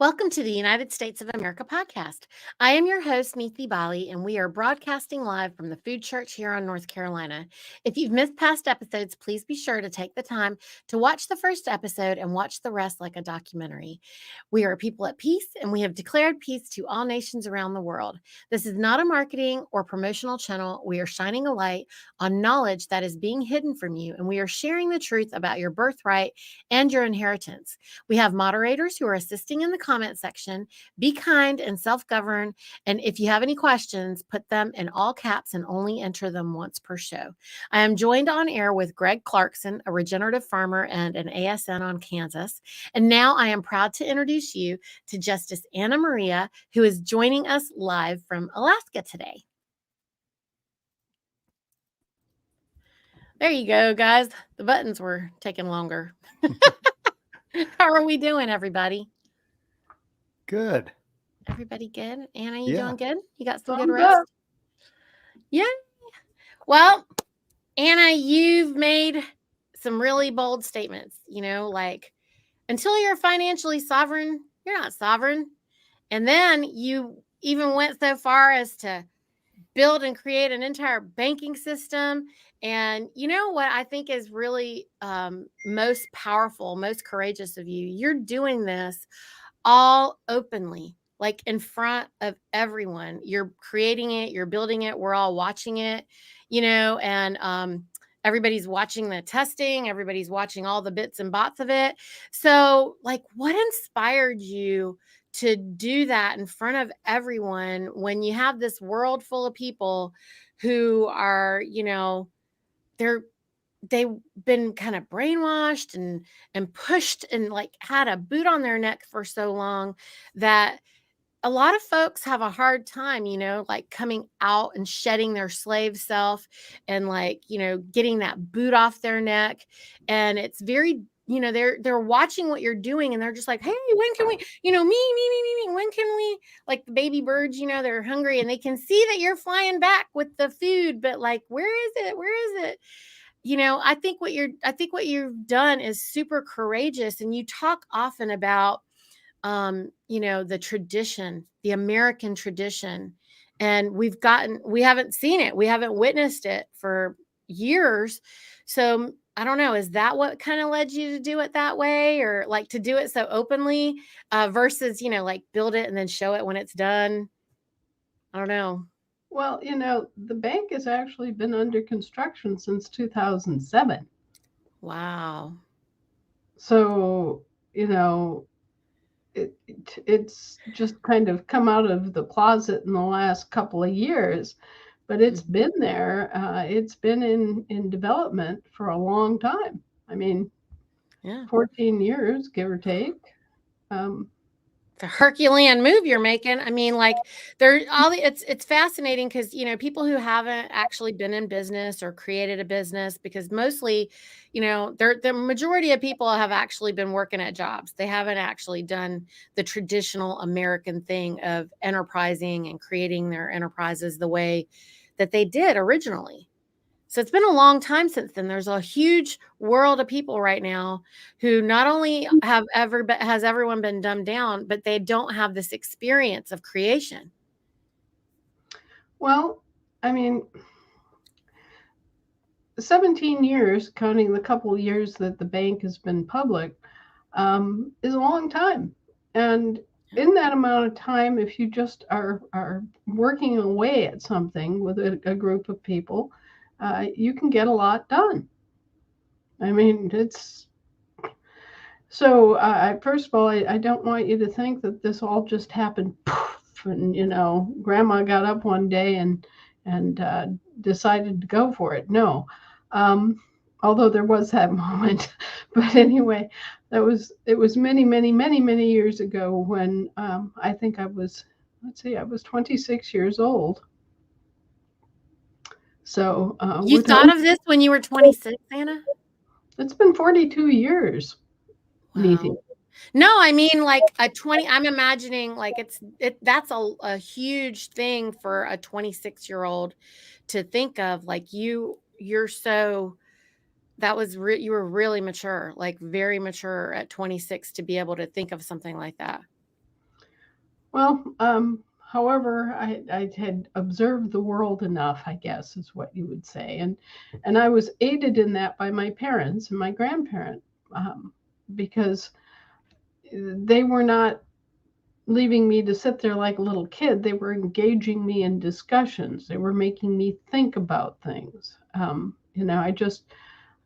Welcome to the United States of America podcast. I am your host, Niti, and we are broadcasting live from the Food Church here in North Carolina. If you've missed past episodes, please be sure to take the time to watch the first episode and watch the rest like a documentary. We are a people at peace, and we have declared peace to all nations around the world. This is not a marketing or promotional channel. We are shining a light on knowledge that is being hidden from you, and we are sharing the truth about your birthright and your inheritance. We have moderators who are assisting in the comment section. Be kind and self-govern. And if you have any questions, put them in all caps and only enter them once per show. I am joined on air with Greg Clarkson, a regenerative farmer and an ASN on Kansas. And now I am proud to introduce you to Justice Anna Maria, who is joining us live from Alaska today. There you go, guys. The buttons were taking longer. How are we doing, everybody? Good. Everybody good? Anna, you doing good? You got some I'm good rest? good. Yeah. Well, Anna, you've made some really bold statements, like until you're financially sovereign, you're not sovereign. And then you even went so far as to build and create an entire banking system. And you know what I think is really most powerful, most courageous of you? You're doing this all openly, like in front of everyone. You're creating it, you're building it, we're all watching it, and everybody's watching the testing, everybody's watching all the bits and bots of it. So, like, what inspired you to do that in front of everyone when you have this world full of people who are, they've been kind of brainwashed and pushed and like had a boot on their neck for so long that a lot of folks have a hard time, like coming out and shedding their slave self and like, getting that boot off their neck. And it's very, they're watching what you're doing and they're just like, hey, when can we, me, when can we, like the baby birds, they're hungry and they can see that you're flying back with the food, but like, where is it? Where is it? I think what you've done is super courageous. And you talk often about, the tradition, the American tradition. And we haven't seen it. We haven't witnessed it for years. So I don't know, is that what kind of led you to do it that way, or like to do it so openly versus, like build it and then show it when it's done? I don't know. Well, the bank has actually been under construction since 2007. Wow. So, it's just kind of come out of the closet in the last couple of years, but it's been there. It's been in development for a long time. I mean, 14 years, give or take. The Herculean move you're making. I mean, like it's fascinating because, people who haven't actually been in business or created a business, because mostly, the majority of people have actually been working at jobs. They haven't actually done the traditional American thing of enterprising and creating their enterprises the way that they did originally. So it's been a long time since then. There's a huge world of people right now who not only has everyone been dumbed down, but they don't have this experience of creation. Well, I mean, 17 years, counting the couple of years that the bank has been public, is a long time. And in that amount of time, if you just are working away at something with a group of people, you can get a lot done. I mean, it's so. First of all, I don't want you to think that this all just happened, poof, and Grandma got up one day and decided to go for it. No, although there was that moment. But anyway, it was many, many, many, many years ago when I think I was 26 years old. So you thought of this when you were 26, Anna? It's been 42 years. Wow. Niti. No, I mean like a 20. I'm imagining like that's a huge thing for a 26-year-old to think of. Like you're so. You were really mature, like very mature at 26 to be able to think of something like that. Well, however, I had observed the world enough, I guess, is what you would say, and I was aided in that by my parents and my grandparent, because they were not leaving me to sit there like a little kid. They were engaging me in discussions. They were making me think about things. I just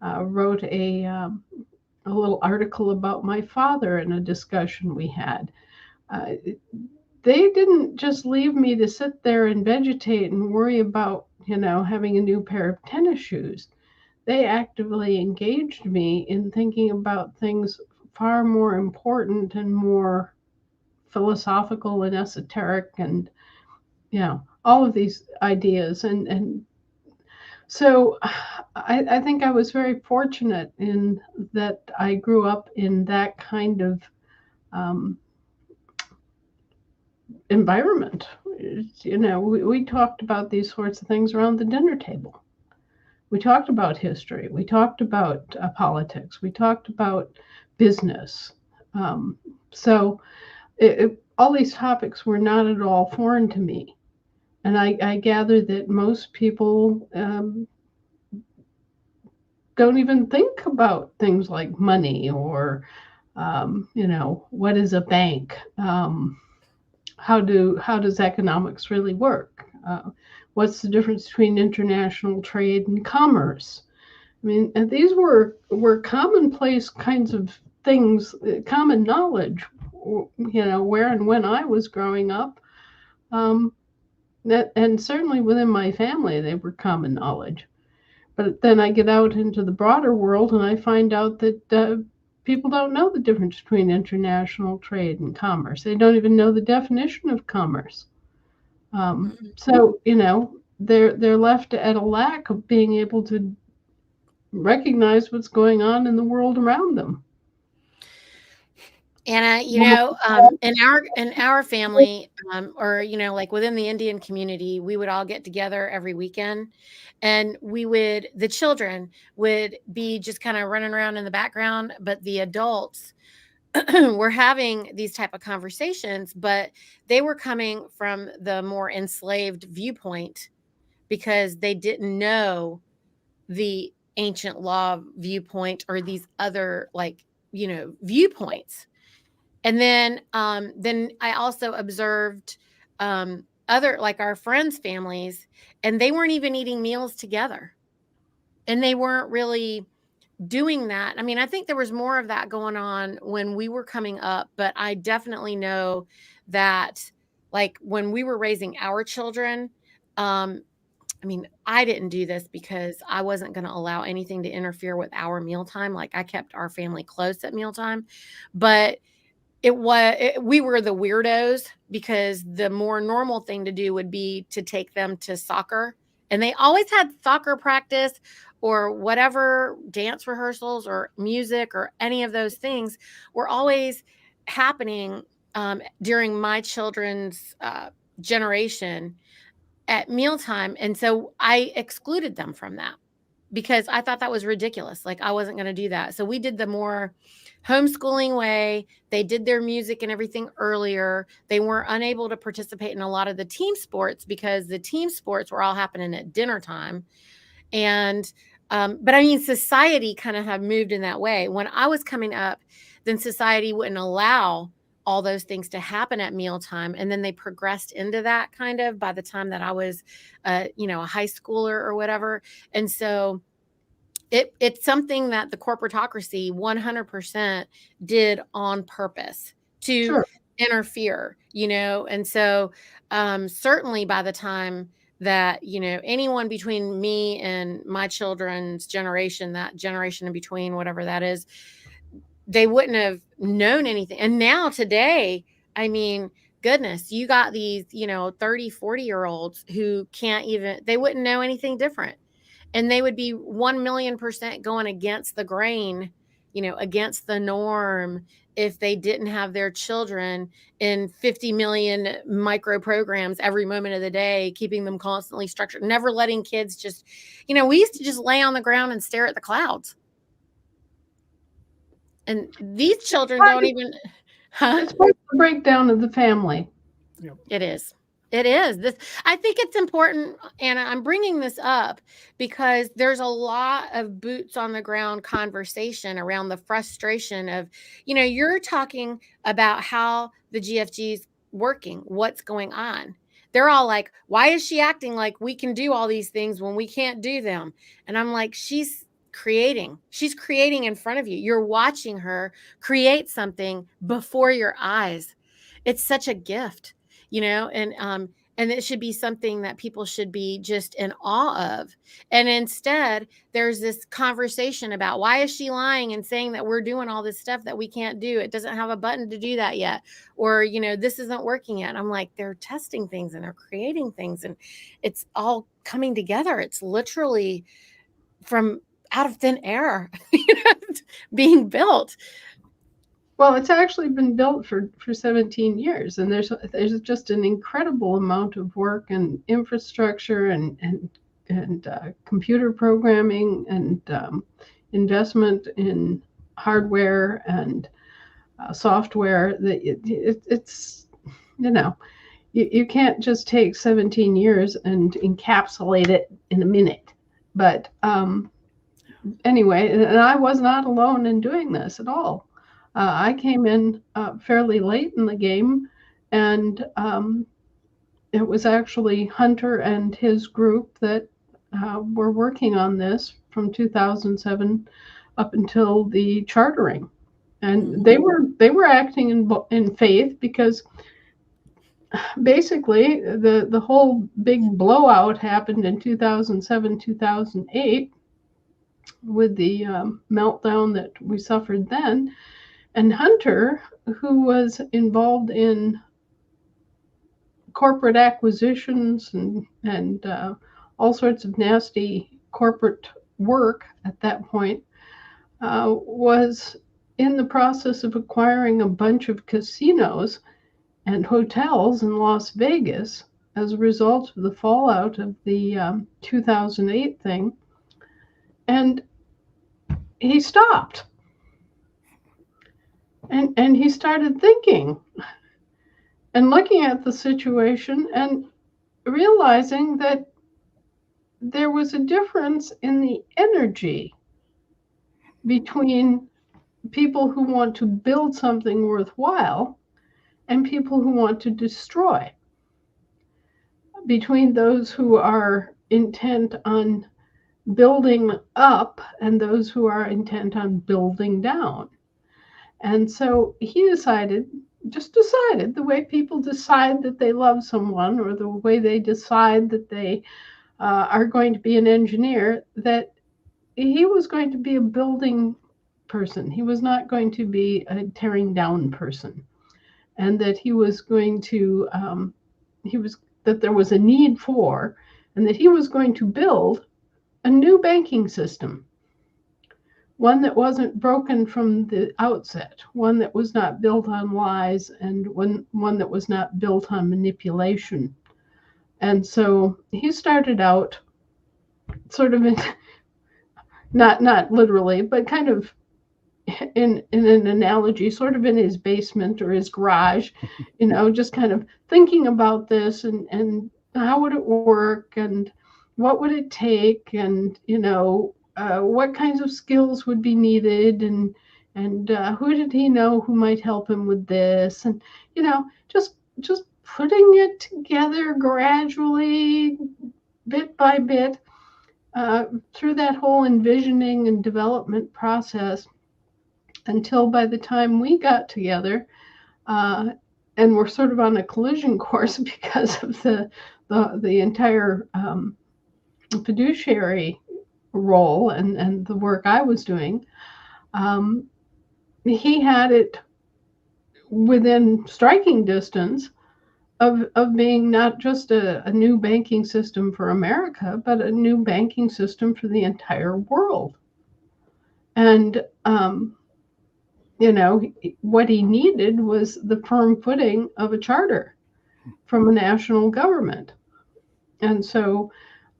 wrote a little article about my father in a discussion we had. Uh, they didn't just leave me to sit there and vegetate and worry about, having a new pair of tennis shoes. They actively engaged me in thinking about things far more important and more philosophical and esoteric, and all of these ideas. And so I think I was very fortunate in that I grew up in that kind of um, environment. We talked about these sorts of things around the dinner table. We talked about history. We talked about politics. We talked about business. Um, so all these topics were not at all foreign to me. And I gather that most people don't even think about things like money or, what is a bank? How does economics really work? What's the difference between international trade and commerce? I mean, and these were commonplace kinds of things, common knowledge. Where and when I was growing up, um, and certainly within my family, they were common knowledge. But then I get out into the broader world and I find out that people don't know the difference between international trade and commerce. They don't even know the definition of commerce. So they're left at a lack of being able to recognize what's going on in the world around them. Anna, in our family, or like within the Indian community, we would all get together every weekend, and the children would be just kind of running around in the background, but the adults were having these type of conversations, but they were coming from the more enslaved viewpoint because they didn't know the ancient law viewpoint or these other viewpoints. And then I also observed other like our friends' families, and they weren't even eating meals together, and they weren't really doing that. I mean, I think there was more of that going on when we were coming up, but I definitely know that like when we were raising our children, I mean, I didn't do this because I wasn't going to allow anything to interfere with our mealtime. Like I kept our family close at mealtime, but we were the weirdos because the more normal thing to do would be to take them to soccer, and they always had soccer practice or whatever dance rehearsals or music or any of those things were always happening during my children's generation at mealtime, and so I excluded them from that because I thought that was ridiculous. Like I wasn't going to do that. So we did the more homeschooling way. They did their music and everything earlier. They weren't unable to participate in a lot of the team sports because the team sports were all happening at dinner time. And but I mean, society kind of had moved in that way. When I was coming up, then society wouldn't allow all those things to happen at mealtime, and then they progressed into that kind of by the time that I was, a high schooler or whatever. And so it's something that the corporatocracy 100% did on purpose to Sure. interfere, and so certainly by the time that anyone between me and my children's generation, that generation in between, whatever that is, they wouldn't have known anything. And now today, I mean, goodness, you got these 30, 40-year olds who they wouldn't know anything different, and they would be 1,000,000% going against the grain, against the norm, if they didn't have their children in 50 million micro programs every moment of the day, keeping them constantly structured, never letting kids just, we used to just lay on the ground and stare at the clouds. And these children don't even, huh? It's part of the breakdown of the family. Yep. It is. It is. This I think it's important, and I'm bringing this up because there's a lot of boots on the ground conversation around the frustration of, you're talking about how the GFG's working, what's going on. They're all like, "Why is she acting like we can do all these things when we can't do them?" And I'm like, "She's creating. She's creating in front of you. You're watching her create something before your eyes. It's such a gift, and it should be something that people should be just in awe of. And instead, there's this conversation about, why is she lying and saying that we're doing all this stuff that we can't do? It doesn't have a button to do that yet. Or, this isn't working yet. I'm like, they're testing things and they're creating things, and it's all coming together. It's literally from out of thin air being built. Well, it's actually been built for 17 years, and there's just an incredible amount of work and infrastructure and computer programming and investment in hardware and software that it's you can't just take 17 years and encapsulate it in a minute. But anyway, and I was not alone in doing this at all. I came in fairly late in the game, and it was actually Hunter and his group that were working on this from 2007 up until the chartering, and they were acting in faith, because basically the whole big blowout happened in 2007 2008 with the meltdown that we suffered then. And Hunter, who was involved in corporate acquisitions and all sorts of nasty corporate work at that point, was in the process of acquiring a bunch of casinos and hotels in Las Vegas as a result of the fallout of the 2008 thing. And he stopped. And he started thinking and looking at the situation and realizing that there was a difference in the energy between people who want to build something worthwhile and people who want to destroy, between those who are intent on building up and those who are intent on building down. And so he decided the way people decide that they love someone, or the way they decide that they are going to be an engineer, that he was going to be a building person. He was not going to be a tearing down person. And that he was going to, that there was a need for, and that he was going to build a new banking system. One that wasn't broken from the outset, one that was not built on lies, and one that was not built on manipulation. And so he started out sort of in, not literally, but kind of in an analogy, sort of in his basement or his garage, just kind of thinking about this, and how would it work, and what would it take, and what kinds of skills would be needed, and who did he know who might help him with this, and just putting it together gradually, bit by bit, through that whole envisioning and development process, until by the time we got together, and we're sort of on a collision course because of the entire fiduciary role and the work I was doing, he had it within striking distance of being not just a new banking system for America, but a new banking system for the entire world. And what he needed was the firm footing of a charter from a national government. And so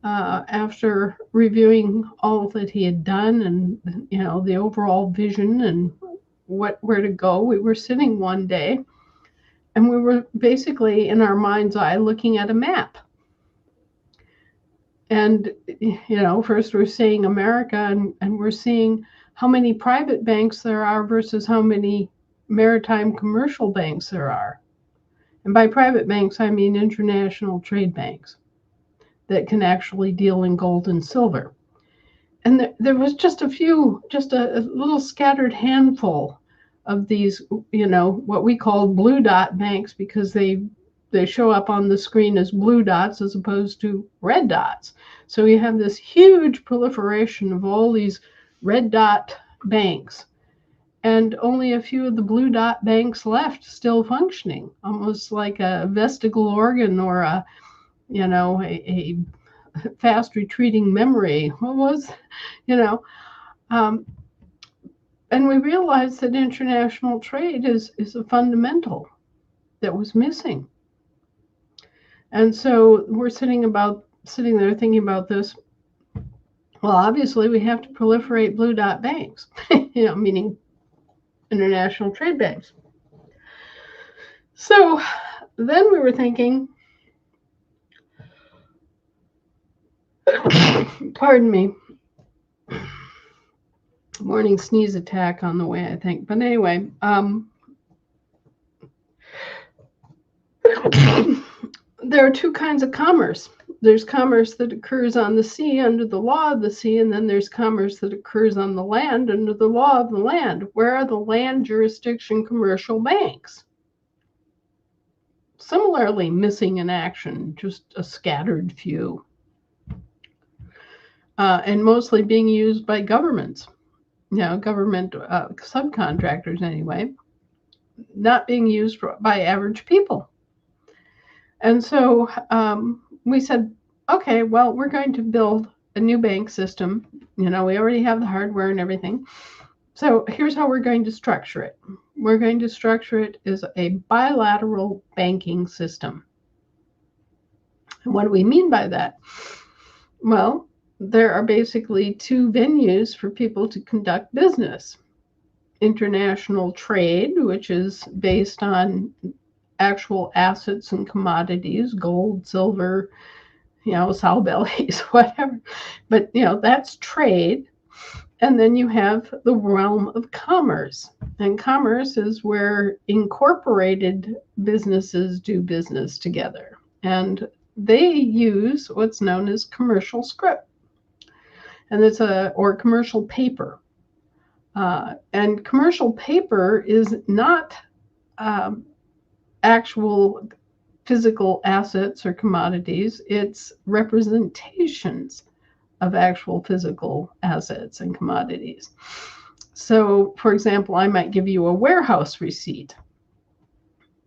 after reviewing all that he had done, and the overall vision and where to go, we were sitting one day, And we were basically in our mind's eye looking at a map. And, first we're seeing America, and we're seeing how many private banks there are versus how many maritime commercial banks there are. And by private banks, I mean international trade banks that can actually deal in gold and silver. And there was just a little scattered handful of these, what we call blue dot banks, because they show up on the screen as blue dots as opposed to red dots. So you have this huge proliferation of all these red dot banks, and only a few of the blue dot banks left still functioning, almost like a vestigial organ or a fast retreating memory. What was, um, and we realized that international trade is a fundamental that was missing. And so we're sitting there thinking about this. Well, obviously we have to proliferate blue dot banks, meaning international trade banks. So then we were thinking, pardon me, morning sneeze attack on the way, I think. But anyway, there are two kinds of commerce. There's commerce that occurs on the sea under the law of the sea, and then there's commerce that occurs on the land under the law of the land. Where are the land jurisdiction commercial banks? Similarly missing in action, just a scattered few. And mostly being used by governments, government subcontractors anyway, not being used by average people. And so we said, okay, well, we're going to build a new bank system. We already have the hardware and everything. So here's how we're going to structure it. We're going to structure it as a bilateral banking system. And what do we mean by that? Well, there are basically two venues for people to conduct business. International trade, which is based on actual assets and commodities, gold, silver, sow bellies, whatever. But, that's trade. And then you have the realm of commerce. And commerce is where incorporated businesses do business together. And they use what's known as commercial script. And it's or commercial paper. And commercial paper is not actual physical assets or commodities. It's representations of actual physical assets and commodities. So, for example, I might give you a warehouse receipt,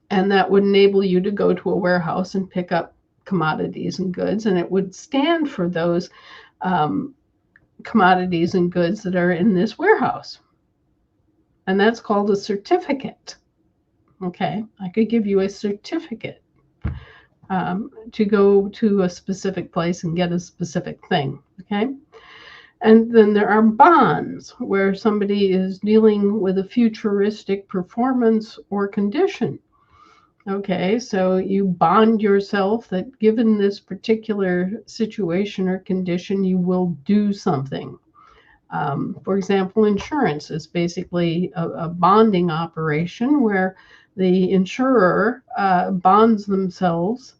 and that would enable you to go to a warehouse and pick up commodities and goods, and it would stand for those commodities and goods that are in this warehouse. And that's called a certificate. Okay, I could give you a certificate to go to a specific place and get a specific thing. Okay, and then there are bonds, where somebody is dealing with a futuristic performance or condition. Okay, so you bond yourself that given this particular situation or condition, you will do something. For example, insurance is basically a bonding operation where the insurer bonds themselves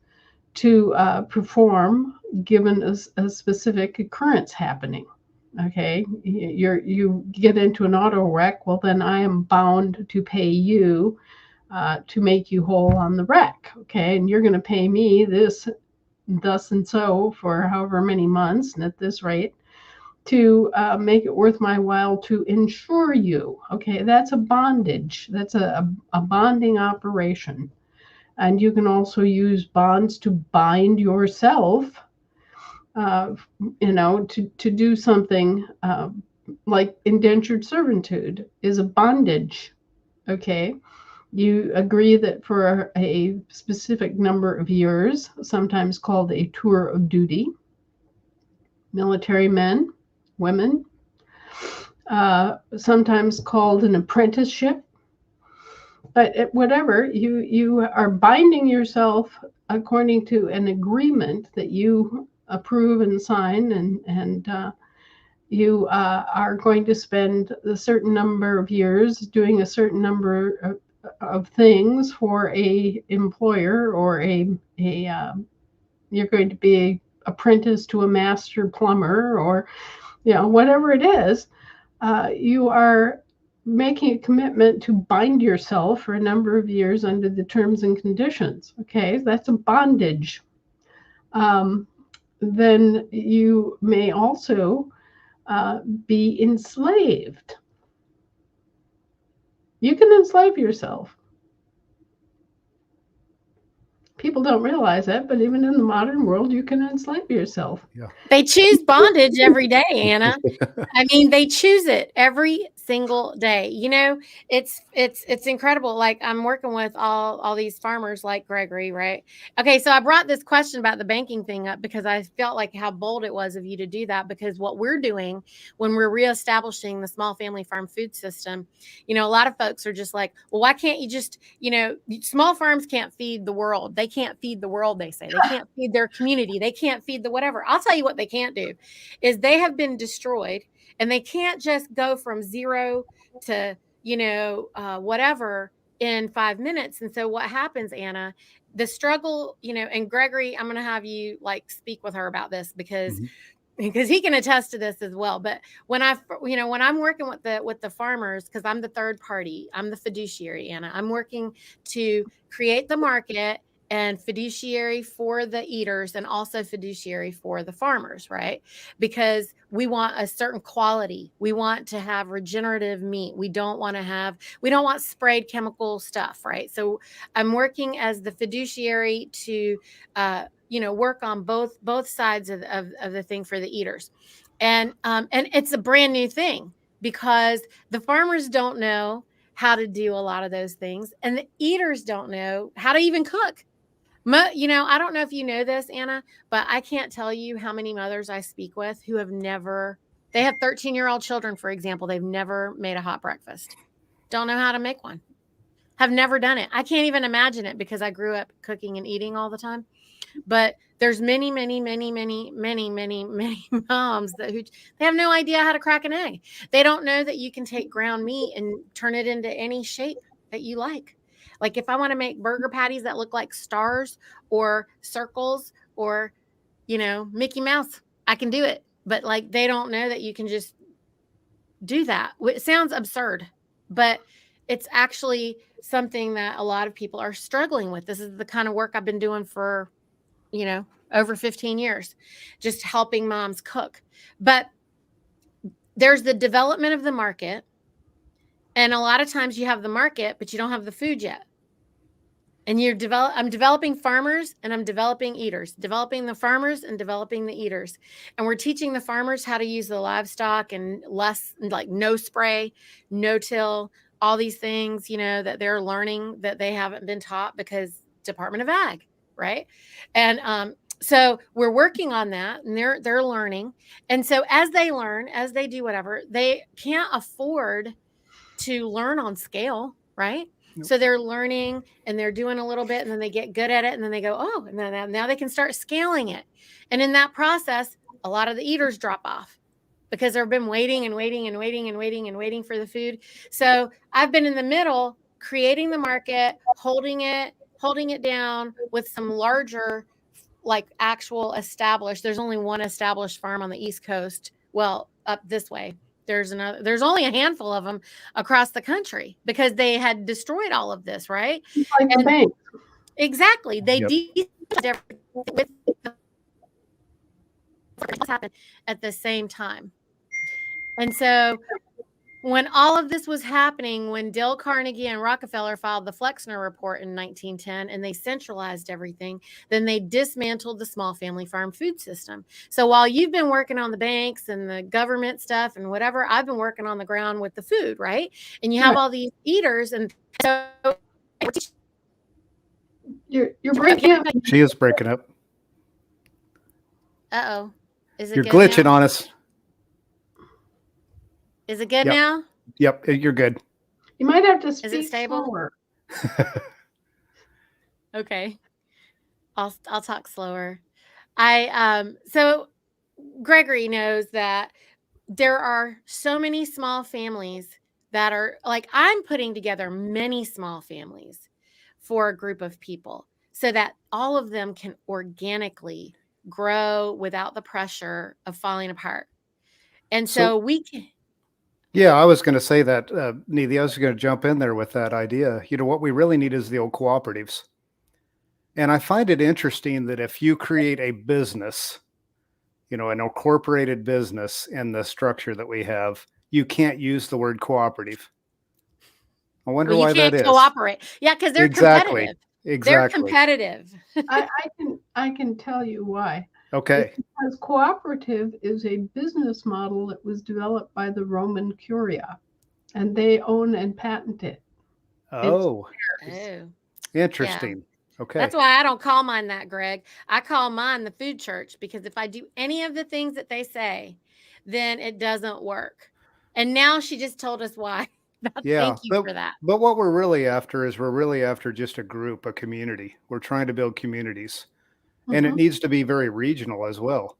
to perform given a specific occurrence happening. Okay, you get into an auto wreck, well, then I am bound to pay you to make you whole on the wreck. Okay, and you're going to pay me this, thus and so, for however many months and at this rate, to make it worth my while to insure you. Okay, that's a bondage. That's a bonding operation. And you can also use bonds to bind yourself, to do something like indentured servitude is a bondage. Okay, you agree that for a specific number of years, sometimes called a tour of duty, military men, women, sometimes called an apprenticeship, But whatever, you are binding yourself according to an agreement that you approve and sign, and you are going to spend a certain number of years doing a certain number of things for a employer, or a you're going to be a apprentice to a master plumber, or whatever it is. You are making a commitment to bind yourself for a number of years under the terms and conditions. Okay, that's a bondage. Um, then you may also be enslaved. You can enslave yourself. People don't realize that, but even in the modern world, you can enslave yourself. Yeah. They choose bondage every day, Anna. I mean, they choose it every single day. It's incredible. Like, I'm working with all these farmers like Gregory, right? Okay, so I brought this question about the banking thing up because I felt like how bold it was of you to do that, because what we're doing when we're reestablishing the small family farm food system, a lot of folks are just like, well, why can't you just, small farms can't feed the world. They can't feed the world, they say. They can't feed their community. They can't feed the whatever. I'll tell you what they can't do is they have been destroyed, and they can't just go from zero to whatever in 5 minutes. And so what happens, Anna, the struggle, and Gregory, I'm going to have you like speak with her about this because he can attest to this as well. But when I'm working with the farmers, because I'm the third party, I'm the fiduciary, Anna. I'm working to create the market and fiduciary for the eaters and also fiduciary for the farmers, right? Because we want a certain quality. We want to have regenerative meat. We don't want sprayed chemical stuff, right? So I'm working as the fiduciary to work on both sides of the thing for the eaters. And it's a brand new thing because the farmers don't know how to do a lot of those things, and the eaters don't know how to even cook. I don't know if you know this, Anna, but I can't tell you how many mothers I speak with who they have 13-year-old children, for example. They've never made a hot breakfast. Don't know how to make one. Have never done it. I can't even imagine it because I grew up cooking and eating all the time. But there's many, many, many, many, many, many, many moms they have no idea how to crack an egg. They don't know that you can take ground meat and turn it into any shape that you like. Like if I want to make burger patties that look like stars or circles or, Mickey Mouse, I can do it. But like they don't know that you can just do that. It sounds absurd, but it's actually something that a lot of people are struggling with. This is the kind of work I've been doing for over 15 years, just helping moms cook. But there's the development of the market. And a lot of times you have the market, but you don't have the food yet. And I'm developing farmers and I'm developing eaters, developing the farmers and developing the eaters. And we're teaching the farmers how to use the livestock and less, like no spray, no till, all these things, that they're learning that they haven't been taught because Department of Ag, right? And so we're working on that, and they're learning. And so as they learn, as they do whatever, they can't afford to learn on scale, right? Nope. So they're learning and they're doing a little bit, and then they get good at it, and then they go, oh, and then now they can start scaling it. And in that process, a lot of the eaters drop off because they've been waiting and waiting and waiting and waiting and waiting for the food. So I've been in the middle, creating the market, holding it down with some larger, like actual established. There's only one established farm on the East Coast. Well, up this way. There's only a handful of them across the country because they had destroyed all of this, right? Like the bank. Exactly. They Yep. with happened at the same time. And so when all of this was happening, when Dale Carnegie and Rockefeller filed the Flexner Report in 1910 and they centralized everything, then they dismantled the small family farm food system. So while you've been working on the banks and the government stuff and whatever, I've been working on the ground with the food, right? And you have all these eaters, and so you're breaking up. She is breaking up. Uh-oh. Is it You're good glitching now? on us. Is it good Yep. now? Yep, you're good. You might have to Is it speak stable? slower. Okay. I'll talk slower. So Gregory knows that there are so many small families that are like I'm putting together many small families for a group of people so that all of them can organically grow without the pressure of falling apart. And So, so we can, yeah, I was going to say that, Niti, I was going to jump in there with that idea. What we really need is the old cooperatives. And I find it interesting that if you create a business, an incorporated business in the structure that we have, you can't use the word cooperative. I well, wonder you why that can't is. cooperate. Yeah, because they're Exactly. competitive. They're Exactly. competitive. I can tell you why. It's Okay. because cooperative is a business model that was developed by the Roman Curia, and they own and patent it. It's Oh, theirs. Oh, yeah. interesting. That's Okay. why I don't call mine that, Greg. I call mine the food church because if I do any of the things that they say, then it doesn't work. And now she just told us why. Yeah, Thank you but for that. but what we're really after is we're really after just a group, a community. We're trying to build communities, and it Hmm. needs to be very regional as well.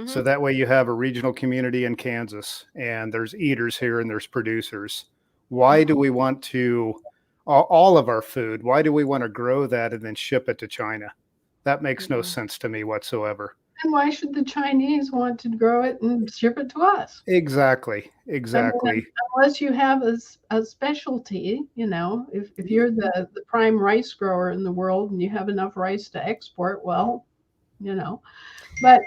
So Mhm. that way you have a regional community in Kansas, and there's eaters here and there's producers. Why do we want to all of our food? Why do we want to grow that and then ship it to China? That makes no Mm-mm. sense to me whatsoever. And why should the Chinese want to grow it and ship it to us? Exactly. I mean, Exactly. unless you have a specialty, if you're the prime rice grower in the world and you have enough rice to export, well, you know. But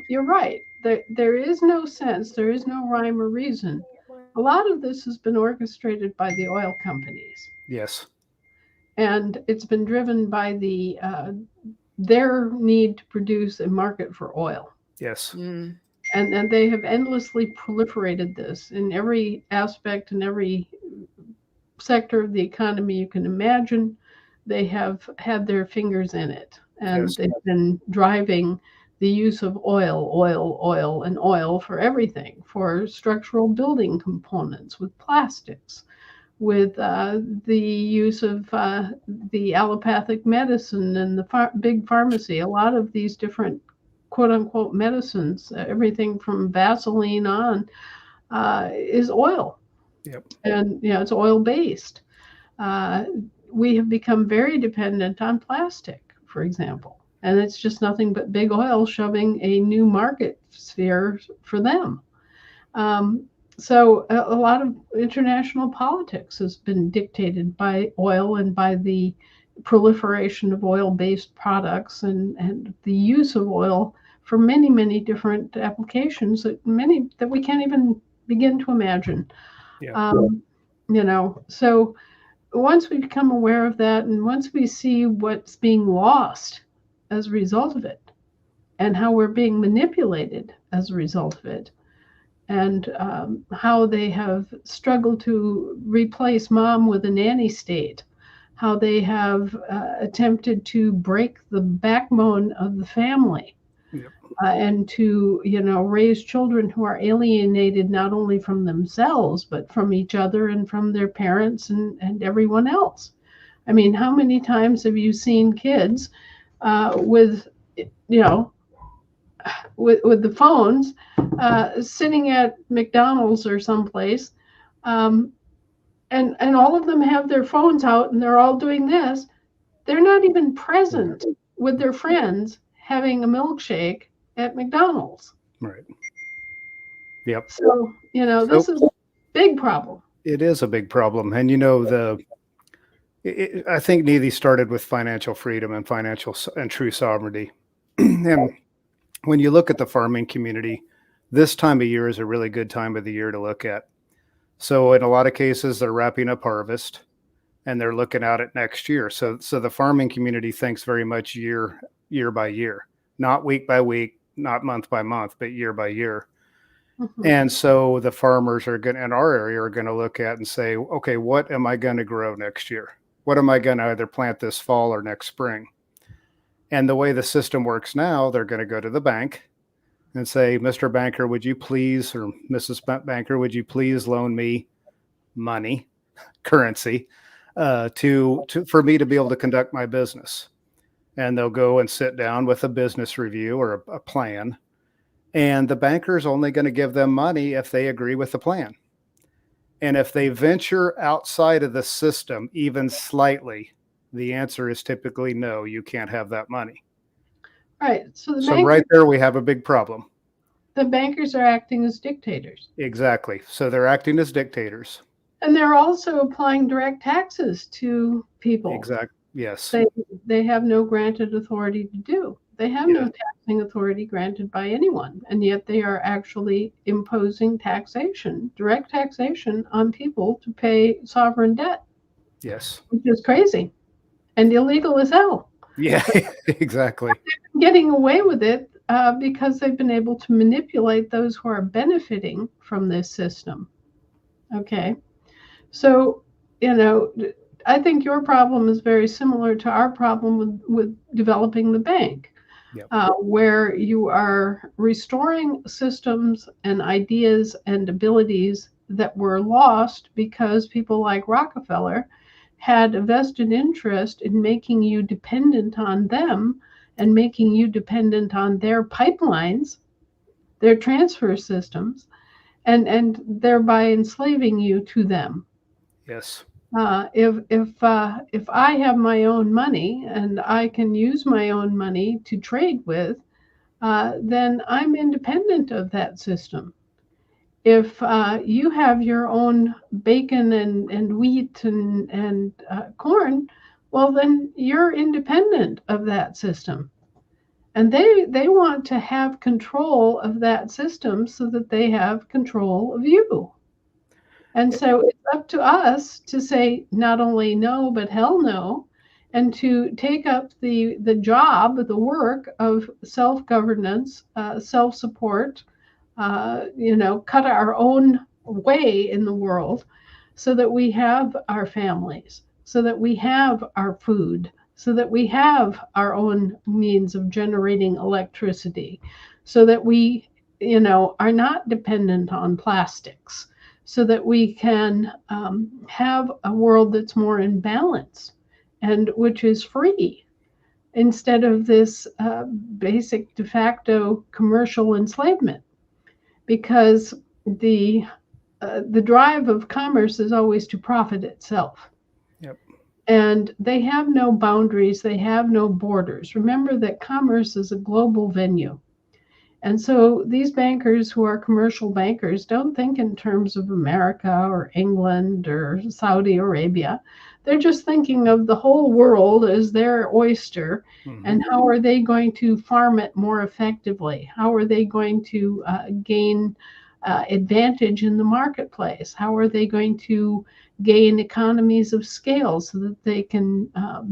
you're right. There is no sense, there is no rhyme or reason. A lot of this has been orchestrated by the oil companies, Yes. and it's been driven by their need to produce a market for oil. Yes. Mm. And they have endlessly proliferated this in every aspect and every sector of the economy you can imagine. They have had their fingers in it, and Yes. they've been driving the use of oil, oil, oil, and oil for everything, for structural building components, with plastics, with the use of the allopathic medicine and the big pharmacy. A lot of these different quote unquote medicines, everything from Vaseline on, is oil. Yep. And, it's oil based. Uh, we have become very dependent on plastic, for example. And it's just nothing but big oil shoving a new market sphere for them. Um, so a lot of international politics has been dictated by oil and by the proliferation of oil-based products and the use of oil for many, many different applications that many that we can't even begin to imagine. Yeah. So once we become aware of that and once we see what's being lost as a result of it and how we're being manipulated as a result of it, and how they have struggled to replace mom with a nanny state, how they have attempted to break the backbone of the family, Yep. and to raise children who are alienated not only from themselves but from each other and from their parents and everyone else. I mean, how many times have you seen kids with you know with the phones, sitting at McDonald's or someplace, um, and all of them have their phones out and they're all doing this. They're not even Right. present with their friends having a milkshake at McDonald's. Right. Yep. So So this is a big problem. it is a big problem. And I think Neely started with financial freedom and and true sovereignty. And when you look at the farming community, this time of year is a really good time of the year to look at. So in a lot of cases, they're wrapping up harvest and they're looking out at next year. So the farming community thinks very much year by year, not week by week, not month by month, but year by year. Mhm. And so the farmers are going in our area are going to look at and say, okay, what am I going to grow next year? What am I going to either plant this fall or next spring? And the way the system works now, they're going to go to the bank and say, Mr. Banker, would you please, or Mrs. Banker, would you please loan me money, currency, to for me to be able to conduct my business. And they'll go and sit down with a business review or a plan, and the banker's only going to give them money if they agree with the plan. And if they venture outside of the system even slightly, the answer is typically no, you can't have that money. Right. So So right there, we have a big problem. the bankers are acting as dictators. Exactly. So they're acting as dictators. And they're also applying direct taxes to people. Exactly. Yes. They have no granted authority to do. They have no Yes. taxing authority granted by anyone, and yet they are actually imposing taxation, direct taxation on people to pay sovereign debt, Yes. which is crazy and illegal as hell. Yeah. Exactly. Getting away with it because they've been able to manipulate those who are benefiting from this system. Okay. So, I think your problem is very similar to our problem with developing the bank, Yep. where you are restoring systems and ideas and abilities that were lost because people like Rockefeller had a vested interest in making you dependent on them and making you dependent on their pipelines, their transfer systems, and thereby enslaving you to them. Yes. If I have my own money and I can use my own money to trade with, then I'm independent of that system. If you have your own bacon and wheat and corn, well, then you're independent of that system. And they want to have control of that system so that they have control of you. And so it's up to us to say not only no, but hell no, and to take up the job, the work of self governance, self support, cut our own way in the world so that we have our families, so that we have our food, so that we have our own means of generating electricity, so that we, are not dependent on plastics, so that we can have a world that's more in balance and which is free instead of this basic de facto commercial enslavement, because the drive of commerce is always to profit itself. Yep. And they have no boundaries, they have no borders. Remember that commerce is a global venue. And so these bankers who are commercial bankers don't think in terms of America or England or Saudi Arabia. They're just thinking of the whole world as their oyster, and how are they going to farm it more effectively? How are they going to gain advantage in the marketplace? How are they going to gain economies of scale so that they can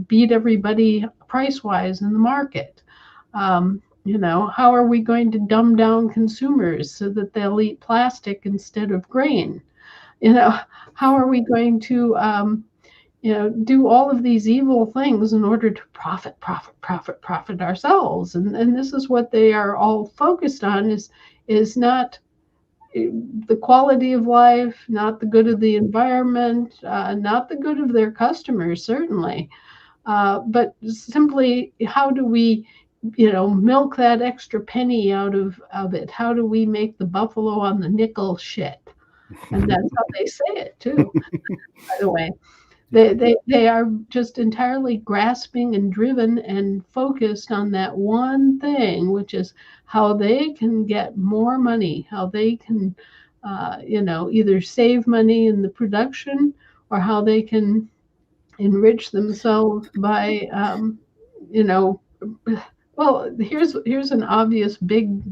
beat everybody price wise in the market? How are we going to dumb down consumers so that they'll eat plastic instead of grain? How are we going to, do all of these evil things in order to profit ourselves? And this is what they are all focused on is not the quality of life, not the good of the environment, not the good of their customers, certainly, but simply how do we milk that extra penny out of it? How do we make the buffalo on the nickel shit? And that's how they say it too, by the way. They are just entirely grasping and driven and focused on that one thing, which is how they can get more money, how they can, either save money in the production or how they can enrich themselves by, well, here's an obvious big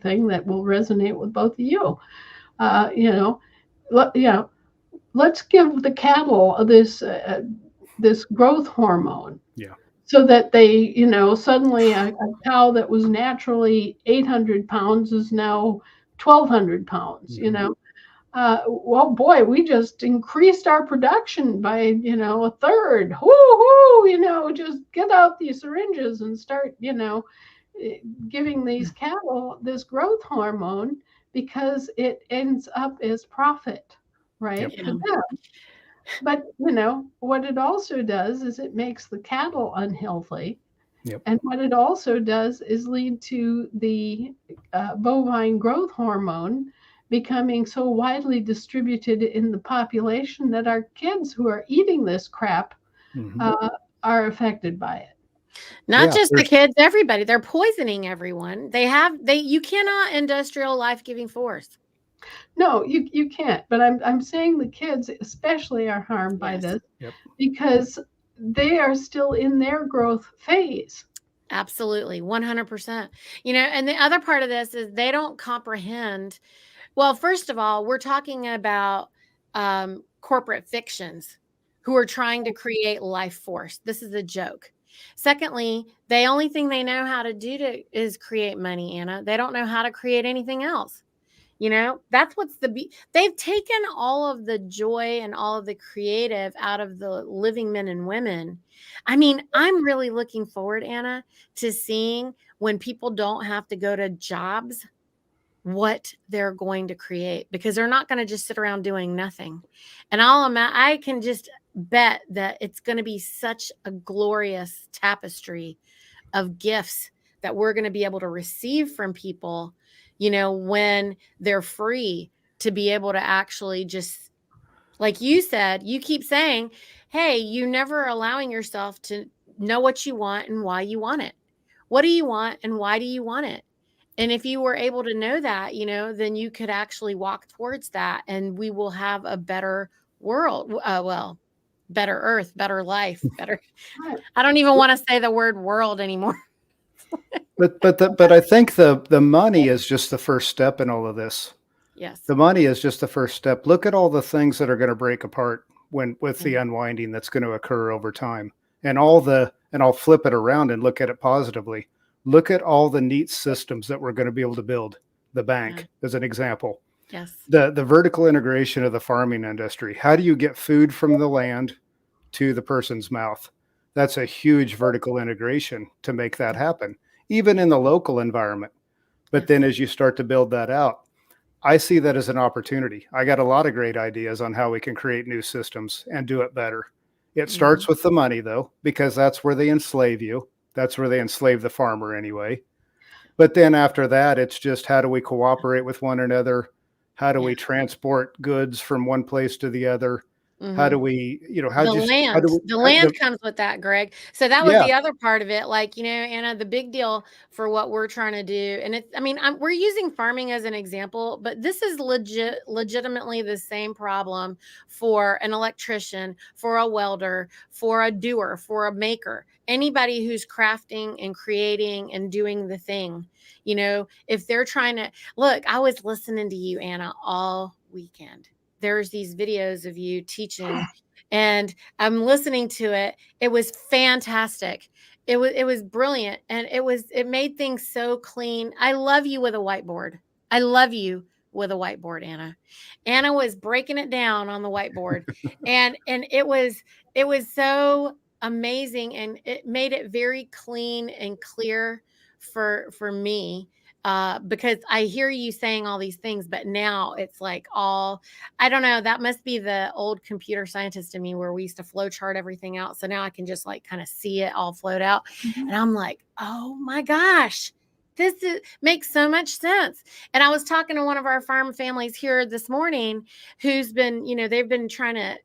thing that will resonate with both of you. Uh, you know, let's give the cattle this growth hormone. Yeah. So that they, suddenly a cow that was naturally 800 pounds is now 1,200 pounds. Well, boy, we just increased our production by, a third. Woo, just get out these syringes and start, giving these cattle this growth hormone because it ends up as profit, right? Yep. For them. But what it also does is it makes the cattle unhealthy. Yep. And what it also does is lead to the bovine growth hormone becoming so widely distributed in the population that our kids who are eating this crap Hmm. uh, are affected by it. Not Yeah. just the There's kids, everybody. They're poisoning everyone. You cannot industrial life-giving force. No, you can't. But I'm saying the kids especially are harmed by Yes. this Yep. because they are still in their growth phase. Absolutely. 100%. And the other part of this is they don't comprehend. Well, first of all, we're talking about corporate fictions who are trying to create life force. This is a joke. Secondly, the only thing they know how to is create money, Anna. They don't know how to create anything else. That's they've taken all of the joy and all of the creative out of the living men and women. I mean, I'm really looking forward, Anna, to seeing when people don't have to go to jobs what they're going to create, because they're not going to just sit around doing nothing. And I can just bet that it's going to be such a glorious tapestry of gifts that we're going to be able to receive from people, when they're free to be able to actually just, like you said, you keep saying, hey, you never allowing yourself to know what you want and why you want it. What do you want and why do you want it? And if you were able to know that, then you could actually walk towards that, and we will have a better world. Well, better earth, better life, better. Right. I don't even want to say the word world anymore. but I think the money is just the first step in all of this. Yes. The money is just the first step. Look at all the things that are going to break apart with the Mhm. unwinding that's going to occur over time. And I'll flip it around and look at it positively. Look at all the neat systems that we're going to be able to build. The Yeah. bank as an example. Yes. The vertical integration of the farming industry. How do you get food from the land to the person's mouth? That's a huge vertical integration to make that happen, even in the local environment. But Yes. then as you start to build that out, I see that as an opportunity. I got a lot of great ideas on how we can create new systems and do it better. It starts Mhm. with the money, though, because that's where they enslave you. That's where they enslave the farmer anyway. But then after that, it's just how do we cooperate with one another? How do Yeah. we transport goods from one place to the other? How do Mhm. we, The how do land we, the land the, comes with that, Greg. So that was yeah, the other part of it. Like, Anna, the big deal for what we're trying to do, and it's, I mean, we're using farming as an example, but this is legitimately the same problem for an electrician, for a welder, for a doer, for a maker, anybody who's crafting and creating and doing the thing. If they're trying to look, I was listening to you, Anna, all weekend. There's these videos of you teaching, and I'm listening to it. It was fantastic. It was brilliant, and it made things so clean. I love you with a whiteboard. I love you with a whiteboard, Anna. Anna was breaking it down on the whiteboard, and it was so amazing, and it made it very clean and clear for me, because I hear you saying all these things, but now it's like all, I don't know. That must be the old computer scientist in me where we used to flow chart everything out. So now I can just like kind of see it all float out. And I'm like, oh my gosh, makes so much sense. And I was talking to one of our farm families here this morning who's been, they've been trying to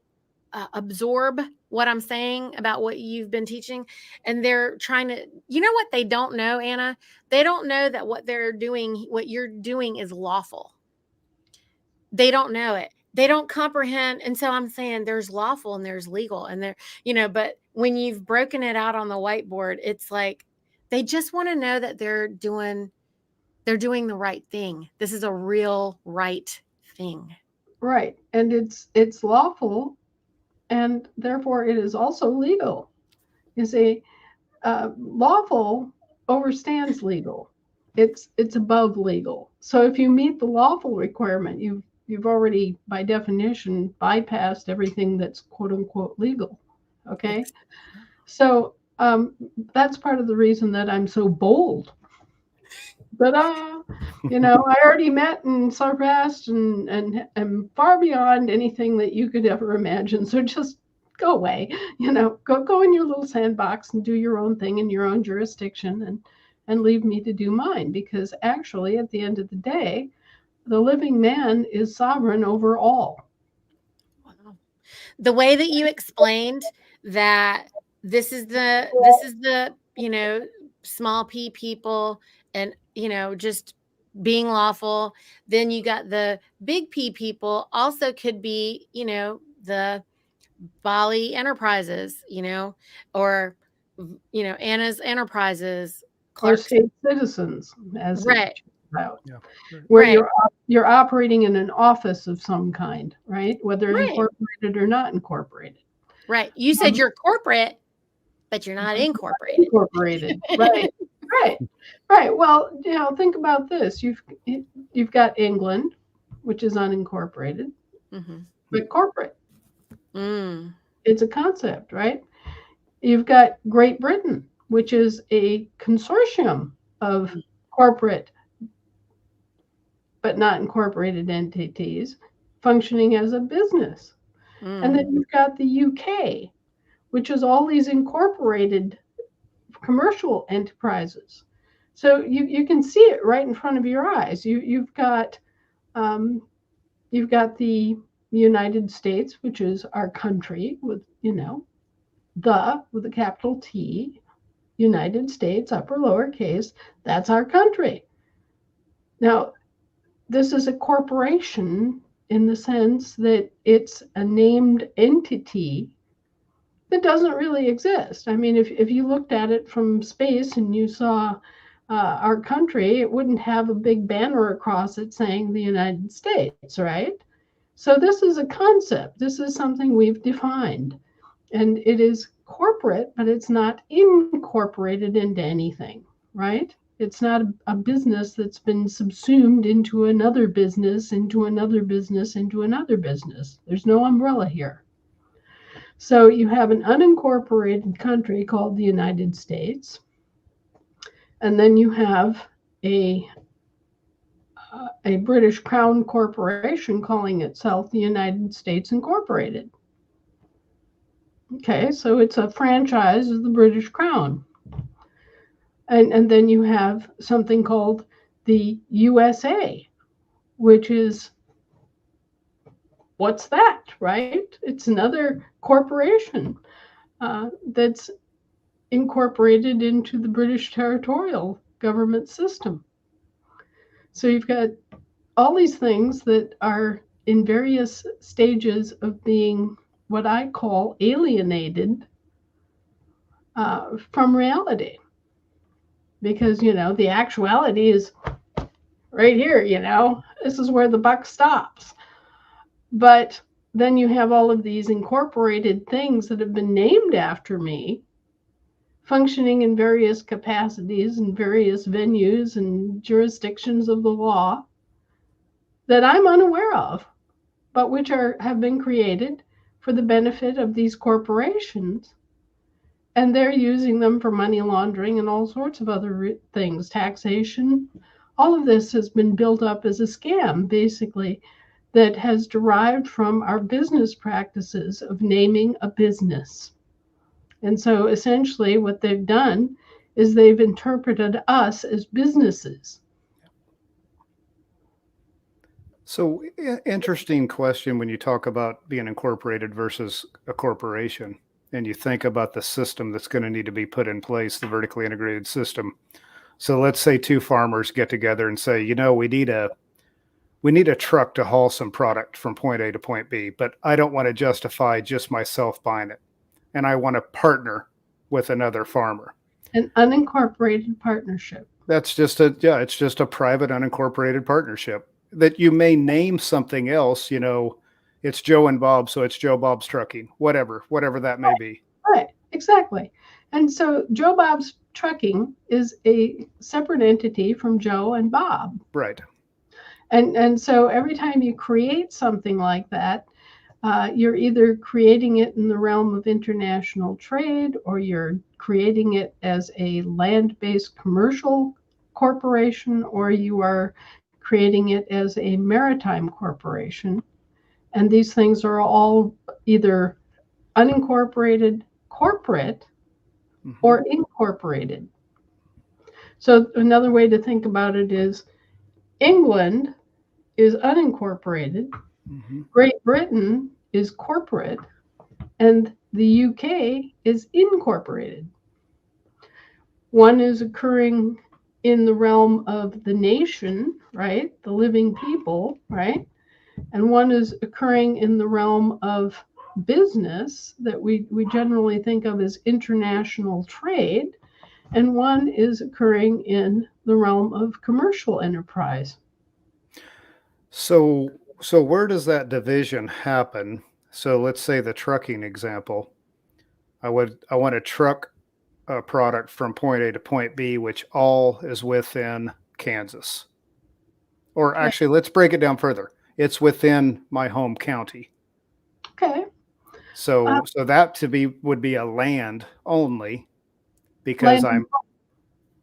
absorb what I'm saying about what you've been teaching. And they're trying to, what they don't know, Anna? They don't know that what you're doing is lawful. They don't know it. They don't comprehend. And so I'm saying there's lawful and there's legal and but when you've broken it out on the whiteboard, it's like they just want to know that they're doing the right thing. This is a real right thing. Right. And it's lawful, and therefore it is also legal. You see, lawful overstands legal. It's above legal. So if you meet the lawful requirement, you've already by definition bypassed everything that's quote unquote legal. Okay, Ex- so that's part of the reason that I'm so bold Ta-da! I already met and surpassed and far beyond anything that you could ever imagine. So just go away. Go in your little sandbox and do your own thing in your own jurisdiction and leave me to do mine. Because actually, at the end of the day, the living man is sovereign over all. Wow. The way that you explained that this is the, small p people and, just being lawful. Then you got the big P people also could be, the Bali Enterprises, or, Anna's Enterprises, Or Clark's. state citizens, as it's Right, about, Yeah. Right. where right, you're operating in an office of some kind, right? Whether right, incorporated or not incorporated. right. You said Um, you're corporate, but you're not incorporated. Incorporated, right? Right, right. Well, think about this. You've got England, which is unincorporated, Mhm. but corporate. Mm. It's a concept, right? You've got Great Britain, which is a consortium of corporate but not incorporated entities functioning as a business. And Mm. then you've got the UK, which is all these incorporated commercial enterprises. So you can see it right in front of your eyes. Um, you've got the United States, which is our country with the with a capital T, United States, upper lowercase. That's our country. Now, this is a corporation in the sense that it's a named entity that doesn't really exist. I mean, if you looked at it from space and you saw our country, it wouldn't have a big banner across it saying the United States, right? So this is a concept. This is something we've defined. And it is corporate, but it's not incorporated into anything, right? It's not a business that's been subsumed into another business, into another business, into another business. There's no umbrella here. So you have an unincorporated country called the United States, and then you have a British Crown corporation calling itself the United States Incorporated. Okay, so it's a franchise of the British Crown. And then you have something called the USA, which is what's that, right? It's another corporation that's incorporated into the British territorial government system. So you've got all these things that are in various stages of being what I call alienated from reality. Because, the actuality is right here, this is where the buck stops. But then you have all of these incorporated things that have been named after me, functioning in various capacities and various venues and jurisdictions of the law that I'm unaware of, but which have been created for the benefit of these corporations. And they're using them for money laundering and all sorts of other things, taxation. All of this has been built up as a scam, basically, that has derived from our business practices of naming a business. And so essentially what they've done is they've interpreted us as businesses. So, interesting question when you talk about being incorporated versus a corporation, and you think about the system that's going to need to be put in place, the vertically integrated system. So, let's say two farmers get together and say, we need a truck to haul some product from point A to point B, but I don't want to justify just myself buying it, and I want to partner with another farmer. An unincorporated partnership. It's just a private unincorporated partnership that you may name something else, it's Joe and Bob, so it's Joe Bob's Trucking, whatever that may be. Right, exactly. And so Joe Bob's Trucking is a separate entity from Joe and Bob. Right. And so every time you create something like that, you're either creating it in the realm of international trade or you're creating it as a land-based commercial corporation or you are creating it as a maritime corporation. And these things are all either unincorporated corporate or incorporated. So another way to think about it is England is unincorporated, Great Britain is corporate, and the UK is incorporated. One is occurring in the realm of the nation, right? The living people, right? And one is occurring in the realm of business that we generally think of as international trade. And one is occurring in the realm of commercial enterprise. So where does that division happen? So let's say the trucking example. I want to truck a product from point A to point B, which all is within Kansas. Or Okay. actually, let's break it down further. It's within my home county. Okay. So that to be would be a land only because Land,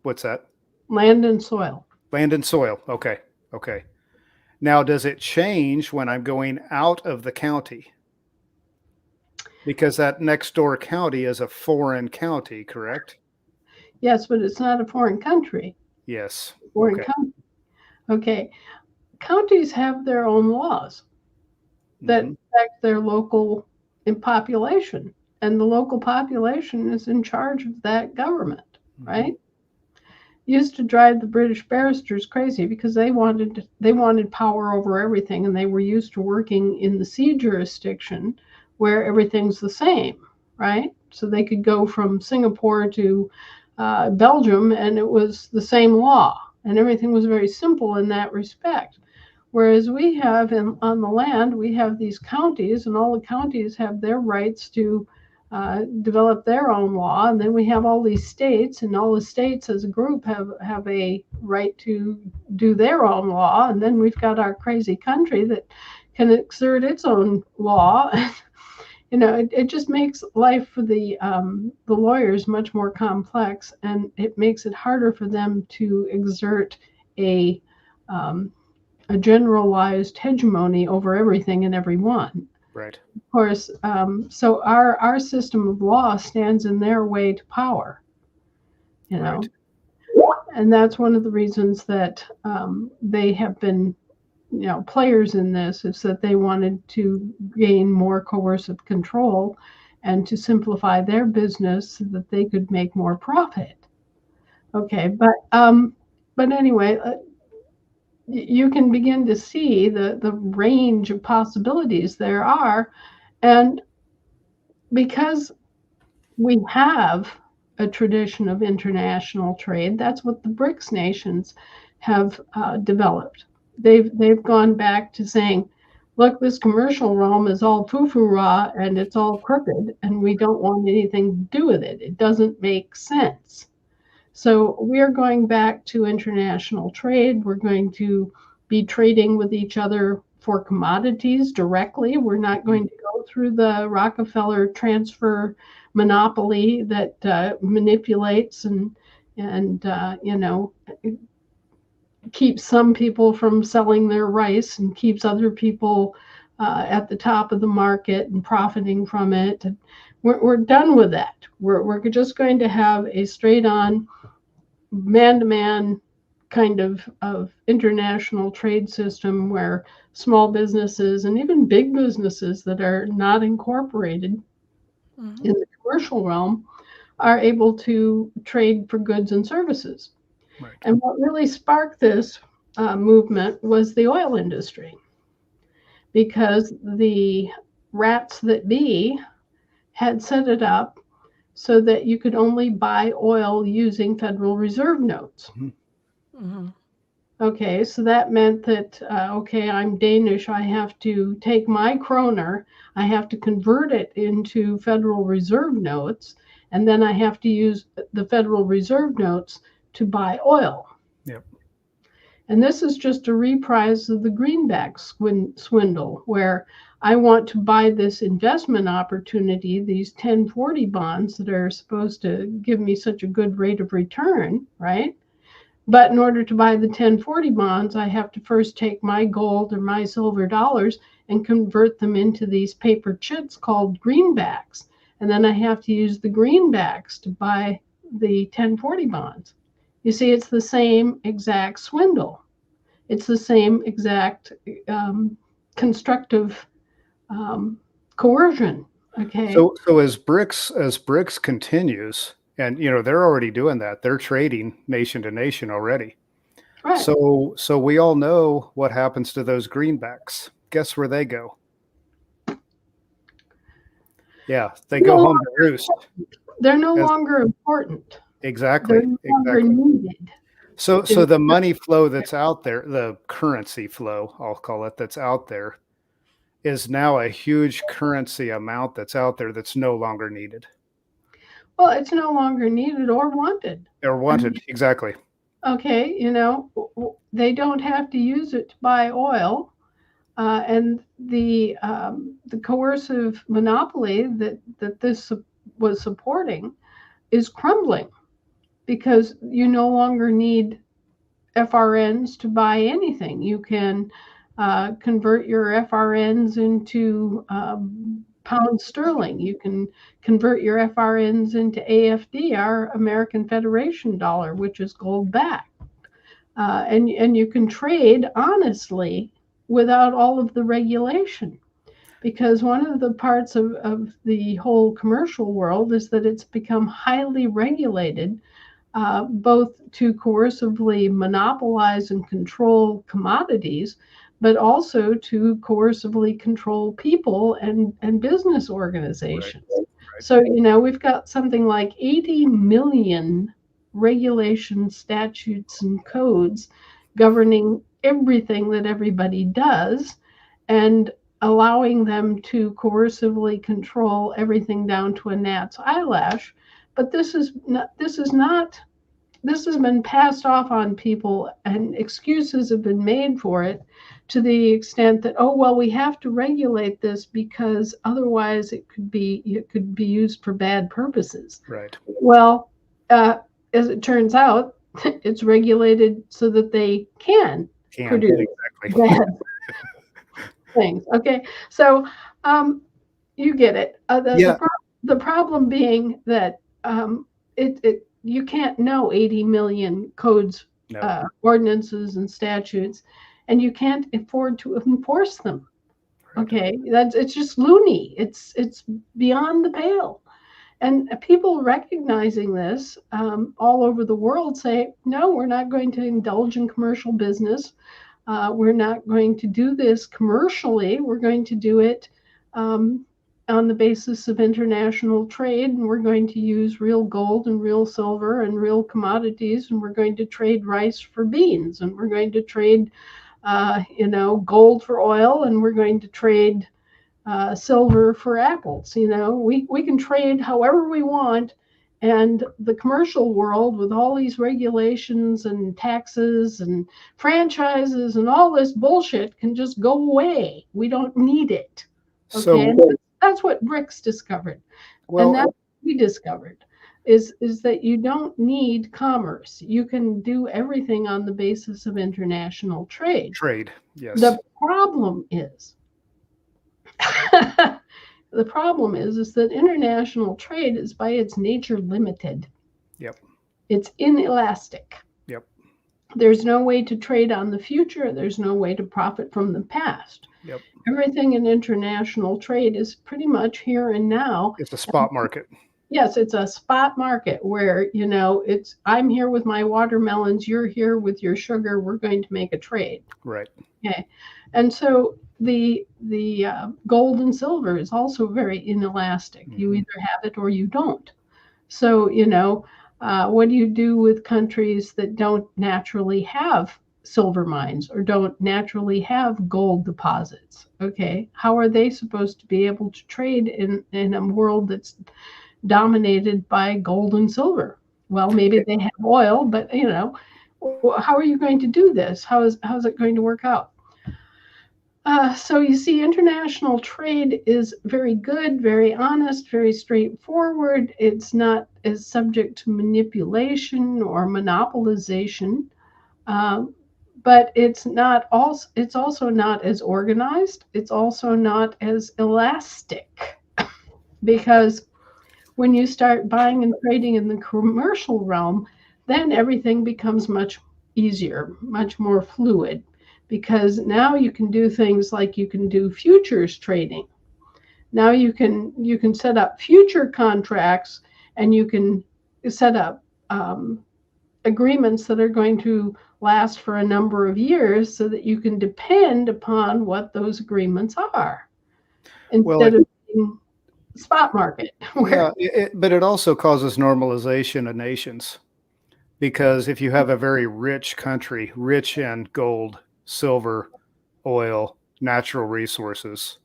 what's that? land and soil. Land and soil. Okay. Okay. Now, does it change when I'm going out of the county? Because that next door county is a foreign county, correct? Yes, but it's not a foreign country. Yes. Foreign Okay. country. Okay. Counties have their own laws that affect their local population, and the local population is in charge of that government, right? Used to drive the British barristers crazy because they wanted power over everything, and they were used to working in the sea jurisdiction where everything's the same, right? So they could go from Singapore to Belgium, and it was the same law, and everything was very simple in that respect. Whereas we have on the land, we have these counties, and all the counties have their rights to develop their own law. And then we have all these states, and all the states as a group have a right to do their own law. And then we've got our crazy country that can exert its own law. It just makes life for the lawyers much more complex, and it makes it harder for them to exert a generalized hegemony over everything and everyone. Right. Of course, so our system of law stands in their way to power, Right. and that's one of the reasons that they have been, players in this, is that they wanted to gain more coercive control and to simplify their business so that they could make more profit. Okay, but anyway, you can begin to see the range of possibilities there are. And because we have a tradition of international trade, that's what the BRICS nations have developed. They've gone back to saying, look, this commercial realm is all foo-foo-rah and it's all crooked, and we don't want anything to do with it. It doesn't make sense. So we're going back to international trade. We're going to be trading with each other for commodities directly. We're not going to go through the Rockefeller transfer monopoly that manipulates and keeps some people from selling their rice and keeps other people at the top of the market and profiting from it. And we're done with that. We're just going to have a straight-on man-to-man kind of international trade system where small businesses and even big businesses that are not incorporated in the commercial realm are able to trade for goods and services. Right. And what really sparked this movement was the oil industry, because the rats that be had set it up so that you could only buy oil using Federal Reserve notes. Okay, so that meant that, okay, I'm Danish, I have to take my kroner, I have to convert it into Federal Reserve notes, and then I have to use the Federal Reserve notes to buy oil. Yep. And this is just a reprise of the greenback swindle, where I want to buy this investment opportunity, these 1040 bonds that are supposed to give me such a good rate of return, right? But in order to buy the 1040 bonds, I have to first take my gold or my silver dollars and convert them into these paper chits called greenbacks. And then I have to use the greenbacks to buy the 1040 bonds. You see, it's the same exact swindle. It's the same exact constructive um, coercion. Okay. So as BRICS continues, and they're already doing that. They're trading nation to nation already. Right. So we all know what happens to those greenbacks. Guess where they go? Yeah, they go home to roost. They're no longer important. Exactly. They're no longer needed. So the money flow that's out there, the currency flow, I'll call it, that's out there, is now a huge currency amount that's out there that's no longer needed. Well, it's no longer needed or wanted. Or wanted, exactly. Okay, they don't have to use it to buy oil, and the coercive monopoly that this was supporting is crumbling because you no longer need FRNs to buy anything. You can convert your FRNs into pound sterling. You can convert your FRNs into AFD, our American Federation dollar, which is gold backed. And you can trade honestly without all of the regulation. Because one of the parts of the whole commercial world is that it's become highly regulated, both to coercively monopolize and control commodities, but also to coercively control people and business organizations. Right. So, we've got something like 80 million regulations, statutes, and codes governing everything that everybody does and allowing them to coercively control everything down to a gnat's eyelash. But this has been passed off on people, and excuses have been made for it to the extent that, oh, well, we have to regulate this because otherwise it could be used for bad purposes. Right. Well, as it turns out, it's regulated so that they can produce bad things. Okay, so you get it. The problem being that you can't know 80 million codes, ordinances, and statutes, and you can't afford to enforce them. Okay, it's just loony. It's beyond the pale. And people recognizing this all over the world say, no, we're not going to indulge in commercial business. We're not going to do this commercially. We're going to do it on the basis of international trade, and we're going to use real gold and real silver and real commodities, and we're going to trade rice for beans, and we're going to trade gold for oil, and we're going to trade silver for apples. We can trade however we want, and the commercial world, with all these regulations and taxes and franchises and all this bullshit, can just go away. We don't need it. Okay, so that's what BRICS discovered, and that's what we discovered is that you don't need commerce. You can do everything on the basis of international trade. Trade, yes. The problem is that international trade is by its nature limited. Yep. It's inelastic. Yep. There's no way to trade on the future. There's no way to profit from the past. Yep. Everything in international trade is pretty much here and now. It's a spot market. Yes, it's a spot market where, it's I'm here with my watermelons, you're here with your sugar, we're going to make a trade. Right. Okay. And so the gold and silver is also very inelastic. Mm-hmm. You either have it or you don't. So, what do you do with countries that don't naturally have silver mines or don't naturally have gold deposits? Okay. How are they supposed to be able to trade in a world that's dominated by gold and silver? Well, maybe they have oil, but how are you going to do this? How's it going to work out? So you see, international trade is very good, very honest, very straightforward. It's not as subject to manipulation or monopolization Um, but it's also not as organized. It's also not as elastic because when you start buying and trading in the commercial realm, then everything becomes much easier, much more fluid, because now you can do things like you can do futures trading. Now you can set up future contracts, and you can set up agreements that are going to last for a number of years, so that you can depend upon what those agreements are, Well, instead of being spot market yeah, where but it also causes normalization of nations, because if you have a very rich country, rich in gold, silver, oil, natural resources,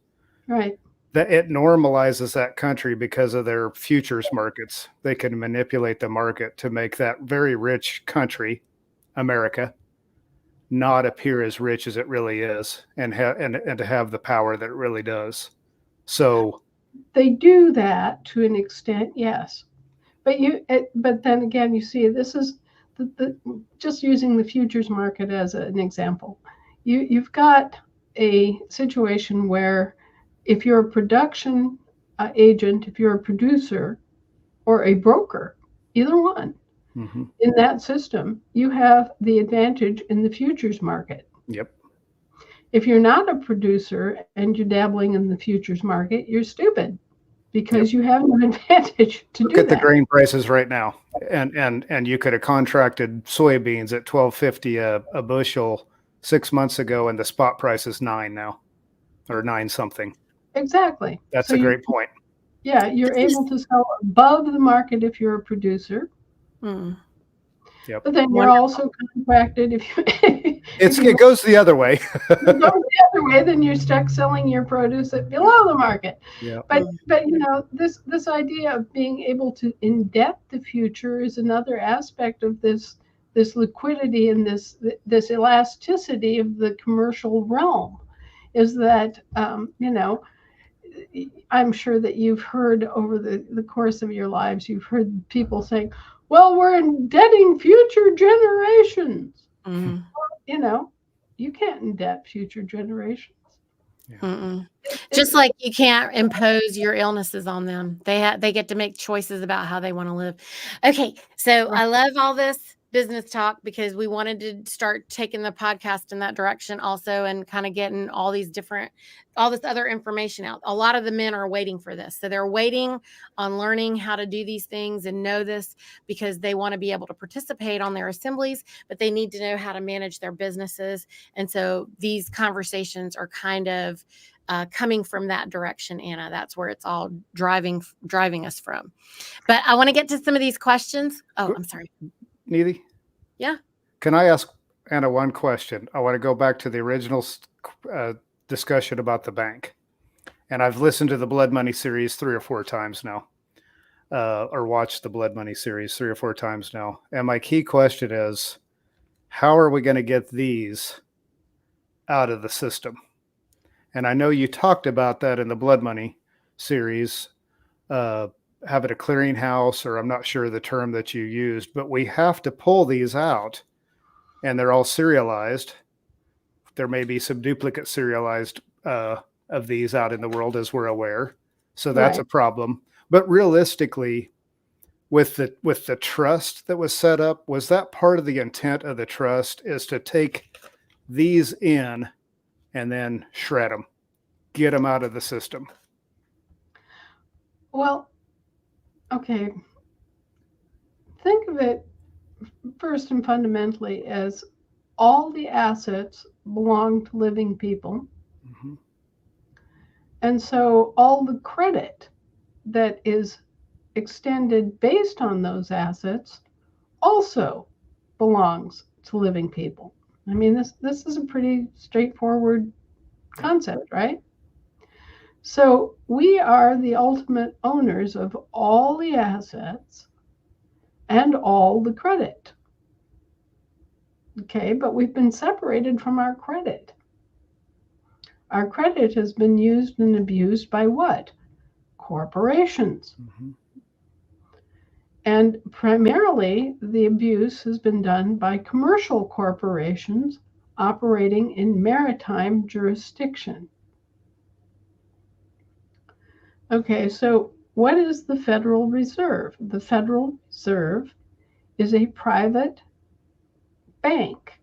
right. that it normalizes that country because of their futures markets. They can manipulate the market to make that very rich country, America, not appear as rich as it really is, and to have the power that it really does. So, They do that to an extent, yes. But then again, you see, this is just using the futures market as an example. You've got a situation where, if you're a production agent, if you're a producer or a broker, either one, mhm, in that system, you have the advantage in the futures market. yep. If you're not a producer and you're dabbling in the futures market, you're stupid, Yep. because you have no advantage to Look do at the that. grain prices right now, and you could have contracted soybeans at 12.50 a bushel 6 months ago, and the spot price is 9 now, or 9 something. Exactly. That's So a great point. you're This is able to sell above the market if you're a producer, mm, Yep. but then you're wonderful. also contracted if you if It you goes the other way. go the other way, then you're stuck selling your produce at below the market. Yeah. Mm, But this idea of being able to indebt the future is another aspect of this liquidity and this elasticity of the commercial realm. Is that I'm sure that you've heard over the course of your lives, you've heard people saying, well, we're indebting future generations. mm, You know, you can't indebt future generations. Yeah. mm-mm. It's Just like you can't impose your illnesses on them. They get to make choices about how they want to live. Okay, so right, I love all this business talk because we wanted to start taking the podcast in that direction also, and kind of getting all this other information out. A lot of the men are waiting for this. So they're waiting on learning how to do these things and know this, because they want to be able to participate on their assemblies, but they need to know how to manage their businesses. And so these conversations are kind of coming from that direction, Anna. That's where it's all driving us from. But I want to get to some of these questions. Oh, I'm sorry. Niti, Yeah. can I ask Anna one question? I want to go back to the original uh, discussion about the bank. And I've listened to the Blood Money series 3 or 4 times now, or watched the Blood Money series 3 or 4 times now. And my key question is, how are we going to get these out of the system? And I know you talked about that in the Blood Money series, uh, having a clearinghouse, or I'm not sure the term that you used, but we have to pull these out, and they're all serialized. There may be some duplicate serialized of these out in the world, as we're aware. So that's right. a problem. But realistically, with the trust that was set up, was that part of the intent of the trust, is to take these in and then shred them, get them out of the system? Well, okay. Think of it first and fundamentally as all the assets belong to living people. Mm-hmm. And so all the credit that is extended based on those assets also belongs to living people. I mean, this is a pretty straightforward Yep. concept, right? So we are the ultimate owners of all the assets and all the credit. Okay, but we've been separated from our credit. Our credit has been used and abused by what? Corporations. Mm-hmm. And primarily, the abuse has been done by commercial corporations operating in maritime jurisdiction. Okay, so what is the Federal Reserve? The Federal Reserve is a private bank.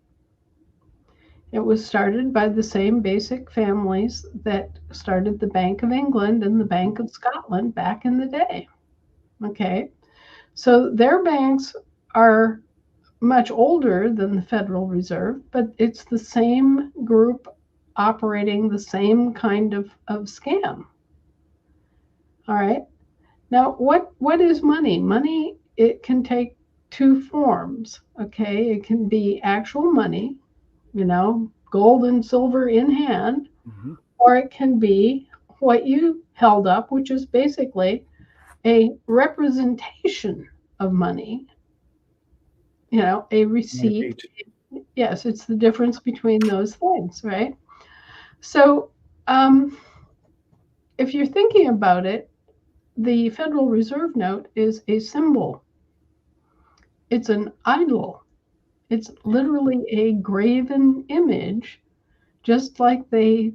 It was started by the same basic families that started the Bank of England and the Bank of Scotland back in the day. Okay, so their banks are much older than the Federal Reserve, but it's the same group operating the same kind of scam. All right. Now, what is money? Money, it can take two forms. Okay. It can be actual money, gold and silver in hand, Mm-hmm. or it can be what you held up, which is basically a representation of money, a receipt. Yes, it's the difference between those things, right? So, if you're thinking about it, the Federal Reserve note is a symbol. It's an idol. It's literally a graven image, just like they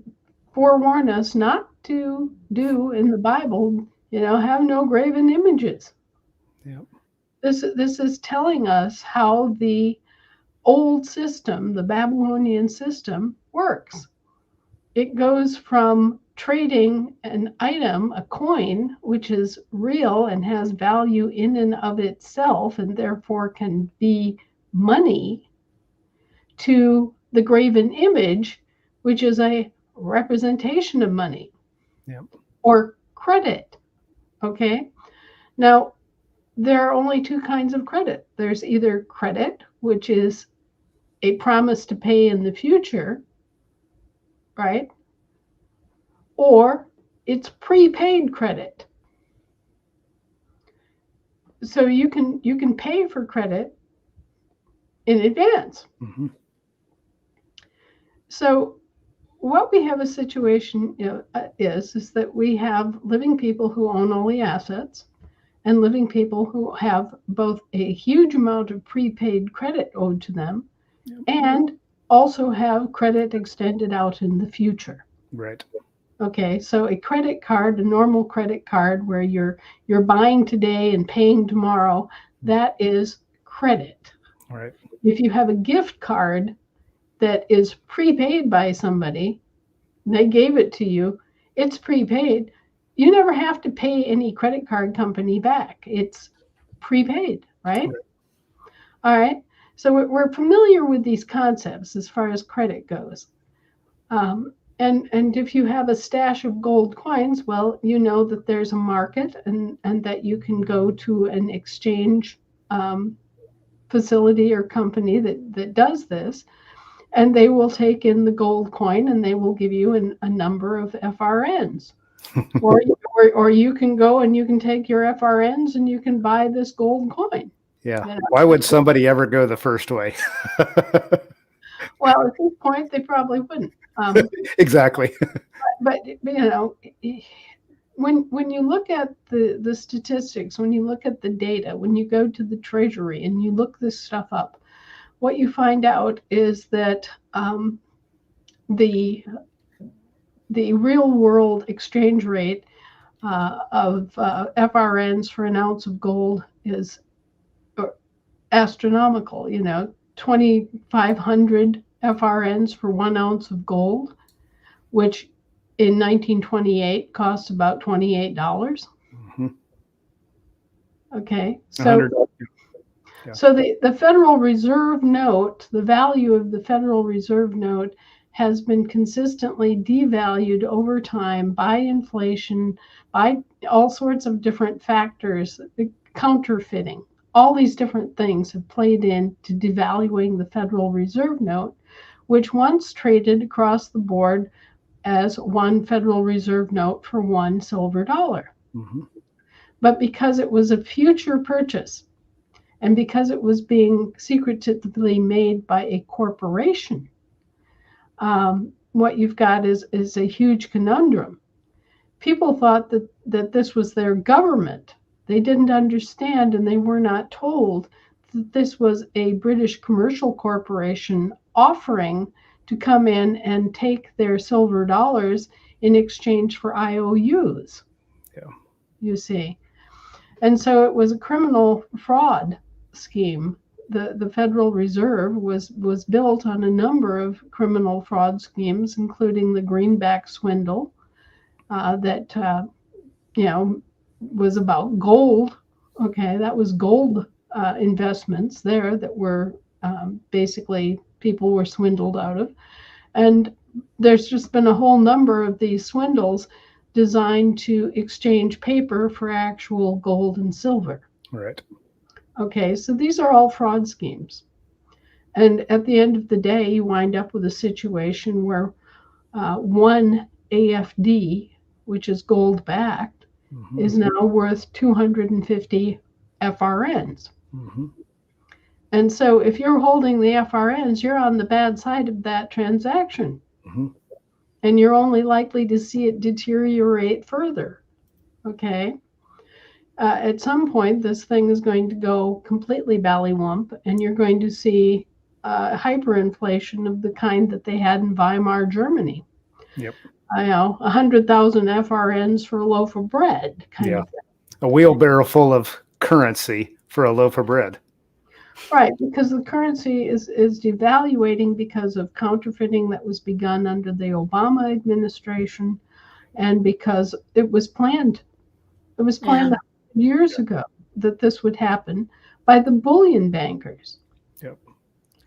forewarn us not to do in the Bible, have no graven images. Yep. This is telling us how the old system, the Babylonian system, works. It goes from trading an item, a coin, which is real and has value in and of itself and therefore can be money, to the graven image, which is a representation of money. Yep. Or credit. Okay. Now, there are only two kinds of credit. There's either credit, which is a promise to pay in the future, right? Or it's prepaid credit. So you can pay for credit in advance. Mm-hmm. So what we have a situation is that we have living people who own all the assets and living people who have both a huge amount of prepaid credit owed to them, yep, and also have credit extended out in the future. Right. Okay, so a credit card, a normal credit card where you're buying today and paying tomorrow, that is credit. Right. If you have a gift card that is prepaid by somebody, they gave it to you, it's prepaid, you never have to pay any credit card company back. It's prepaid, right? All right. So we're familiar with these concepts as far as credit goes. And if you have a stash of gold coins, well, you know that there's a market and that you can go to an exchange facility or company that does this, and they will take in the gold coin and they will give you a number of FRNs. or you can go and you can take your FRNs and you can buy this gold coin. Yeah. Why would somebody ever go the first way? Well, at this point, they probably wouldn't. Exactly. But when you look at the statistics, when you look at the data, when you go to the Treasury and you look this stuff up, what you find out is that the real world exchange rate of FRNs for an ounce of gold is astronomical. 2,500 FRNs for 1 ounce of gold, which in 1928 cost about $28. Mm-hmm. Okay, so the Federal Reserve note, the value of the Federal Reserve note has been consistently devalued over time by inflation, by all sorts of different factors, counterfeiting. All these different things have played into devaluing the Federal Reserve note, which once traded across the board as one Federal Reserve note for one silver dollar. Mm-hmm. But because it was a future purchase, and because it was being secretively made by a corporation, what you've got is a huge conundrum. People thought that this was their government They didn't understand, and they were not told that this was a British commercial corporation offering to come in and take their silver dollars in exchange for IOUs. Yeah. You see. And so it was a criminal fraud scheme. The Federal Reserve was built on a number of criminal fraud schemes, including the greenback swindle that was about gold. Okay, that was gold investments there that were basically people were swindled out of. And there's just been a whole number of these swindles designed to exchange paper for actual gold and silver. Right. Okay, so these are all fraud schemes. And at the end of the day, you wind up with a situation where one AFD, which is gold backed, is now worth 250 FRNs. And so if you're holding the FRNs, you're on the bad side of that transaction. And you're only likely to see it deteriorate further. Okay. At some point, this thing is going to go completely ballywump, and you're going to see hyperinflation of the kind that they had in Weimar, Germany. Yep. 100,000 FRNs for a loaf of bread, kind of thing. A wheelbarrow full of currency for a loaf of bread. Right, because the currency is devaluating because of counterfeiting that was begun under the Obama administration, and because it was planned. It was planned years ago that this would happen by the bullion bankers. Yep.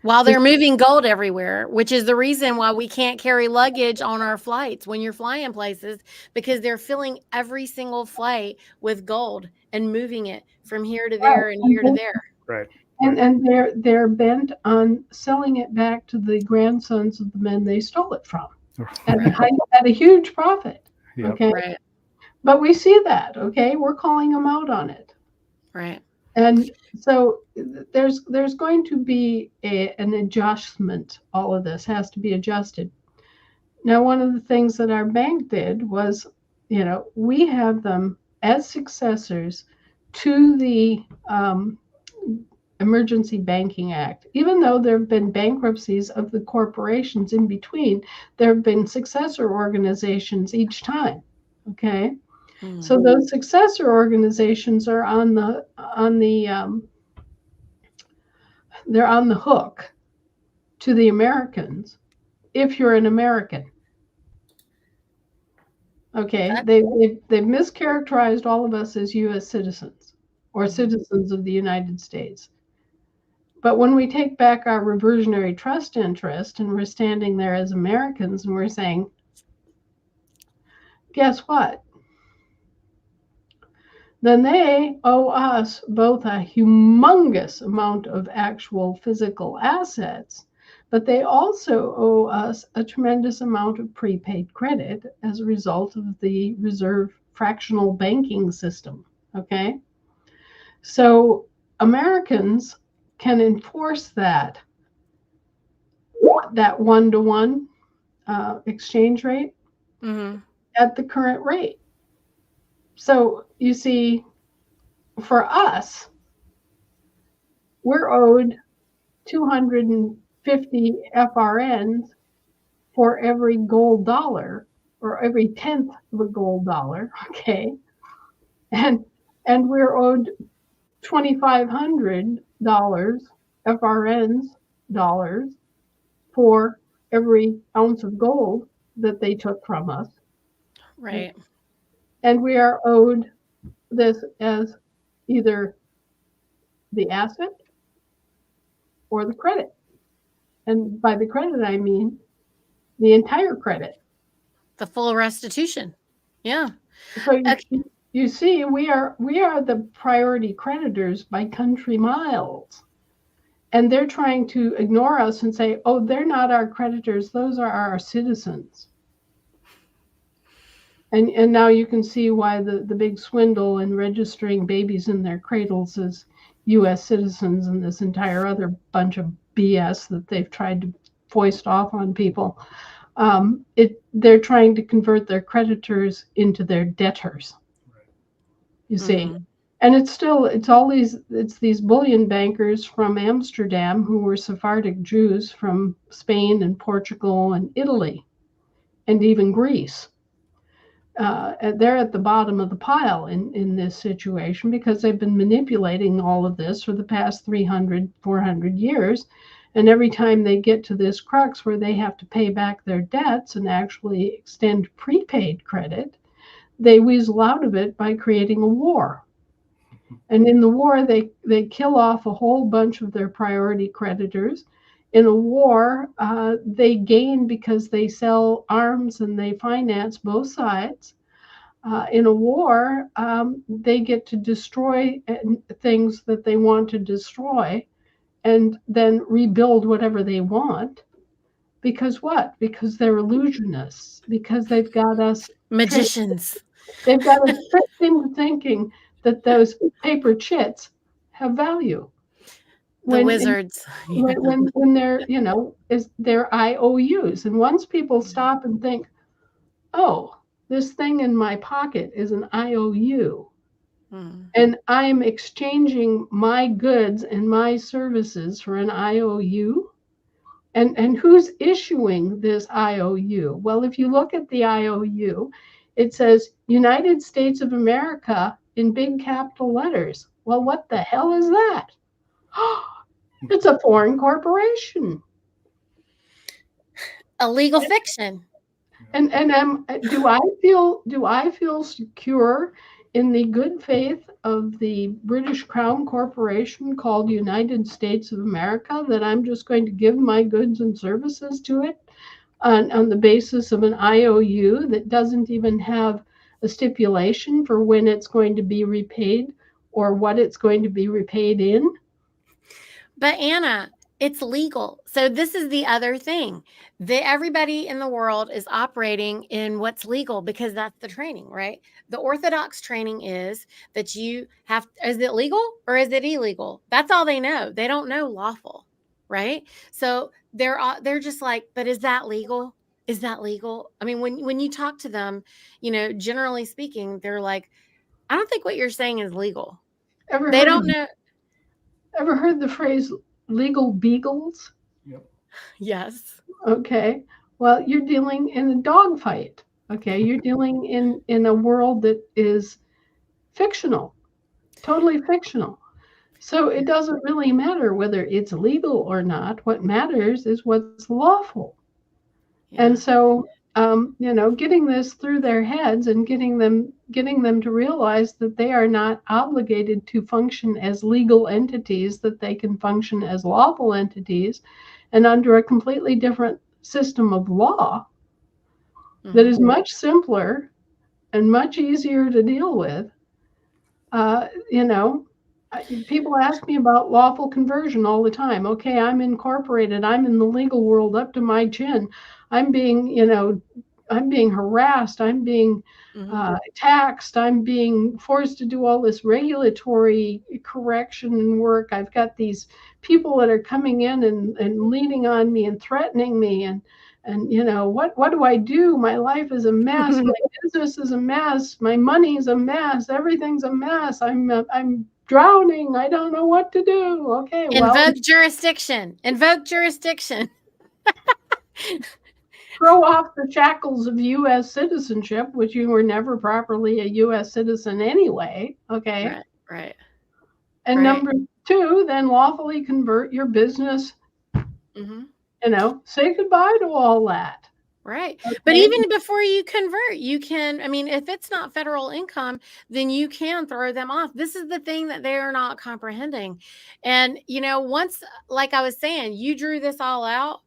While they're moving gold everywhere, which is the reason why we can't carry luggage on our flights when you're flying places, because they're filling every single flight with gold and moving it from here to there and here to there. Right. And they're bent on selling it back to the grandsons of the men they stole it from at a huge profit. Yep. Okay. Right. But we see that, okay? We're calling them out on it. Right. And so there's going to be an adjustment. All of this has to be adjusted. Now, one of the things that our bank did was, we have them as successors to the Emergency Banking Act. Even though there have been bankruptcies of the corporations in between, there have been successor organizations each time. Okay. So those successor organizations are they're on the hook to the Americans if you're an American. Okay, they've mischaracterized all of us as U.S. citizens or citizens of the United States. But when we take back our reversionary trust interest and we're standing there as Americans and we're saying, guess what? Then they owe us both a humongous amount of actual physical assets, but they also owe us a tremendous amount of prepaid credit as a result of the reserve fractional banking system. Okay? So Americans can enforce that one-to-one exchange rate at the current rate. So you see, for us, we're owed 250 FRNs for every gold dollar, or every 10th of a gold dollar, okay? And we're owed $2,500 FRNs dollars for every ounce of gold that they took from us. Right. And we are owed this as either the asset or the credit. And by the credit, I mean the entire credit. The full restitution. Yeah. So you see, we are the priority creditors by country miles. And they're trying to ignore us and say, oh, they're not our creditors. Those are our citizens. And now you can see why the big swindle in registering babies in their cradles as U.S. citizens and this entire other bunch of BS that they've tried to foist off on people. They're trying to convert their creditors into their debtors. You see, And it's these bullion bankers from Amsterdam who were Sephardic Jews from Spain and Portugal and Italy and even Greece. They're at the bottom of the pile in this situation because they've been manipulating all of this for the past 300, 400 years. And every time they get to this crux where they have to pay back their debts and actually extend prepaid credit, they weasel out of it by creating a war. And in the war, they kill off a whole bunch of their priority creditors. In a war, they gain because they sell arms and they finance both sides. In a war, they get to destroy things that they want to destroy and then rebuild whatever they want. Because what? Because they're illusionists. Because Magicians. they've got us tricked into thinking that those paper chits have value. The When wizards. when they're is they're IOUs, and once people stop and think, oh, this thing in my pocket is an IOU, and I'm exchanging my goods and my services for an IOU. And who's issuing this IOU? Well, if you look at the IOU, it says United States of America in big capital letters. Well, what the hell is that? It's a foreign corporation. A legal fiction. And do I feel secure in the good faith of the British Crown Corporation called United States of America that I'm just going to give my goods and services to it on the basis of an IOU that doesn't even have a stipulation for when it's going to be repaid or what it's going to be repaid in? But Anna, it's legal. So this is the other thing. Everybody in the world is operating in what's legal because that's the training, right? The orthodox training is that you have, is it legal or is it illegal? That's all they know. They don't know lawful, right? So they're just like, but is that legal? Is that legal? I mean, when you talk to them, generally speaking, they're like, I don't think what you're saying is legal. Ever They heard don't of know. ever heard the phrase legal beagles? Yep. Yes. Okay. Well, you're dealing in a dogfight. Okay. You're dealing in a world that is fictional, totally fictional. So it doesn't really matter whether it's legal or not. What matters is what's lawful. Yeah. And so, getting this through their heads and getting them to realize that they are not obligated to function as legal entities, that they can function as lawful entities, and under a completely different system of law that is much simpler and much easier to deal with. Uh, you know, People ask me about lawful conversion all the time. Okay, I'm incorporated. I'm in the legal world up to my chin. I'm being, I'm being harassed. I'm being taxed. I'm being forced to do all this regulatory correction and work. I've got these people that are coming in and leaning on me and threatening me. And what do I do? My life is a mess. My business is a mess. My money's a mess. Everything's a mess. I'm drowning. I don't know what to do. Okay, well, Invoke jurisdiction. Invoke jurisdiction. throw off the shackles of U.S. citizenship, which you were never properly a U.S. citizen anyway. Okay. Right. And number two, then lawfully convert your business. Say goodbye to all that. Right. Okay. But even before you convert, you can, if it's not federal income, then you can throw them off. This is the thing that they are not comprehending. And, once, like I was saying, you drew this all out,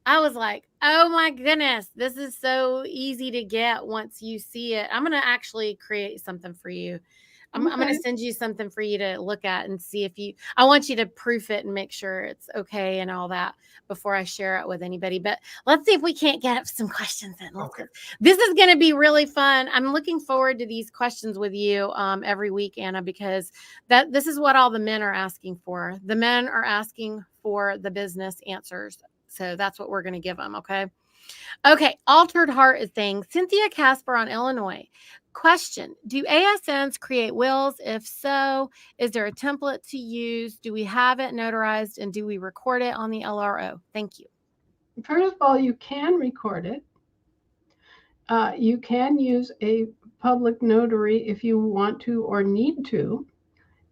I was like, oh my goodness, this is so easy to get once you see it. I'm going to actually create something for you. I'm going to send you something for you to look at and see if I want you to proof it and make sure it's okay and all that before I share it with anybody. But let's see if we can't get up some questions in. Okay. This is going to be really fun. I'm looking forward to these questions with you every week, Anna, because this is what all the men are asking for. The men are asking for the business answers. So that's what we're going to give them. Okay. Okay, Altered Heart is saying, Cynthia Casper on Illinois. Question: do ASNs create wills? If so, is there a template to use? Do we have it notarized and do we record it on the LRO? Thank you. First of all, you can record it. You can use a public notary if you want to or need to.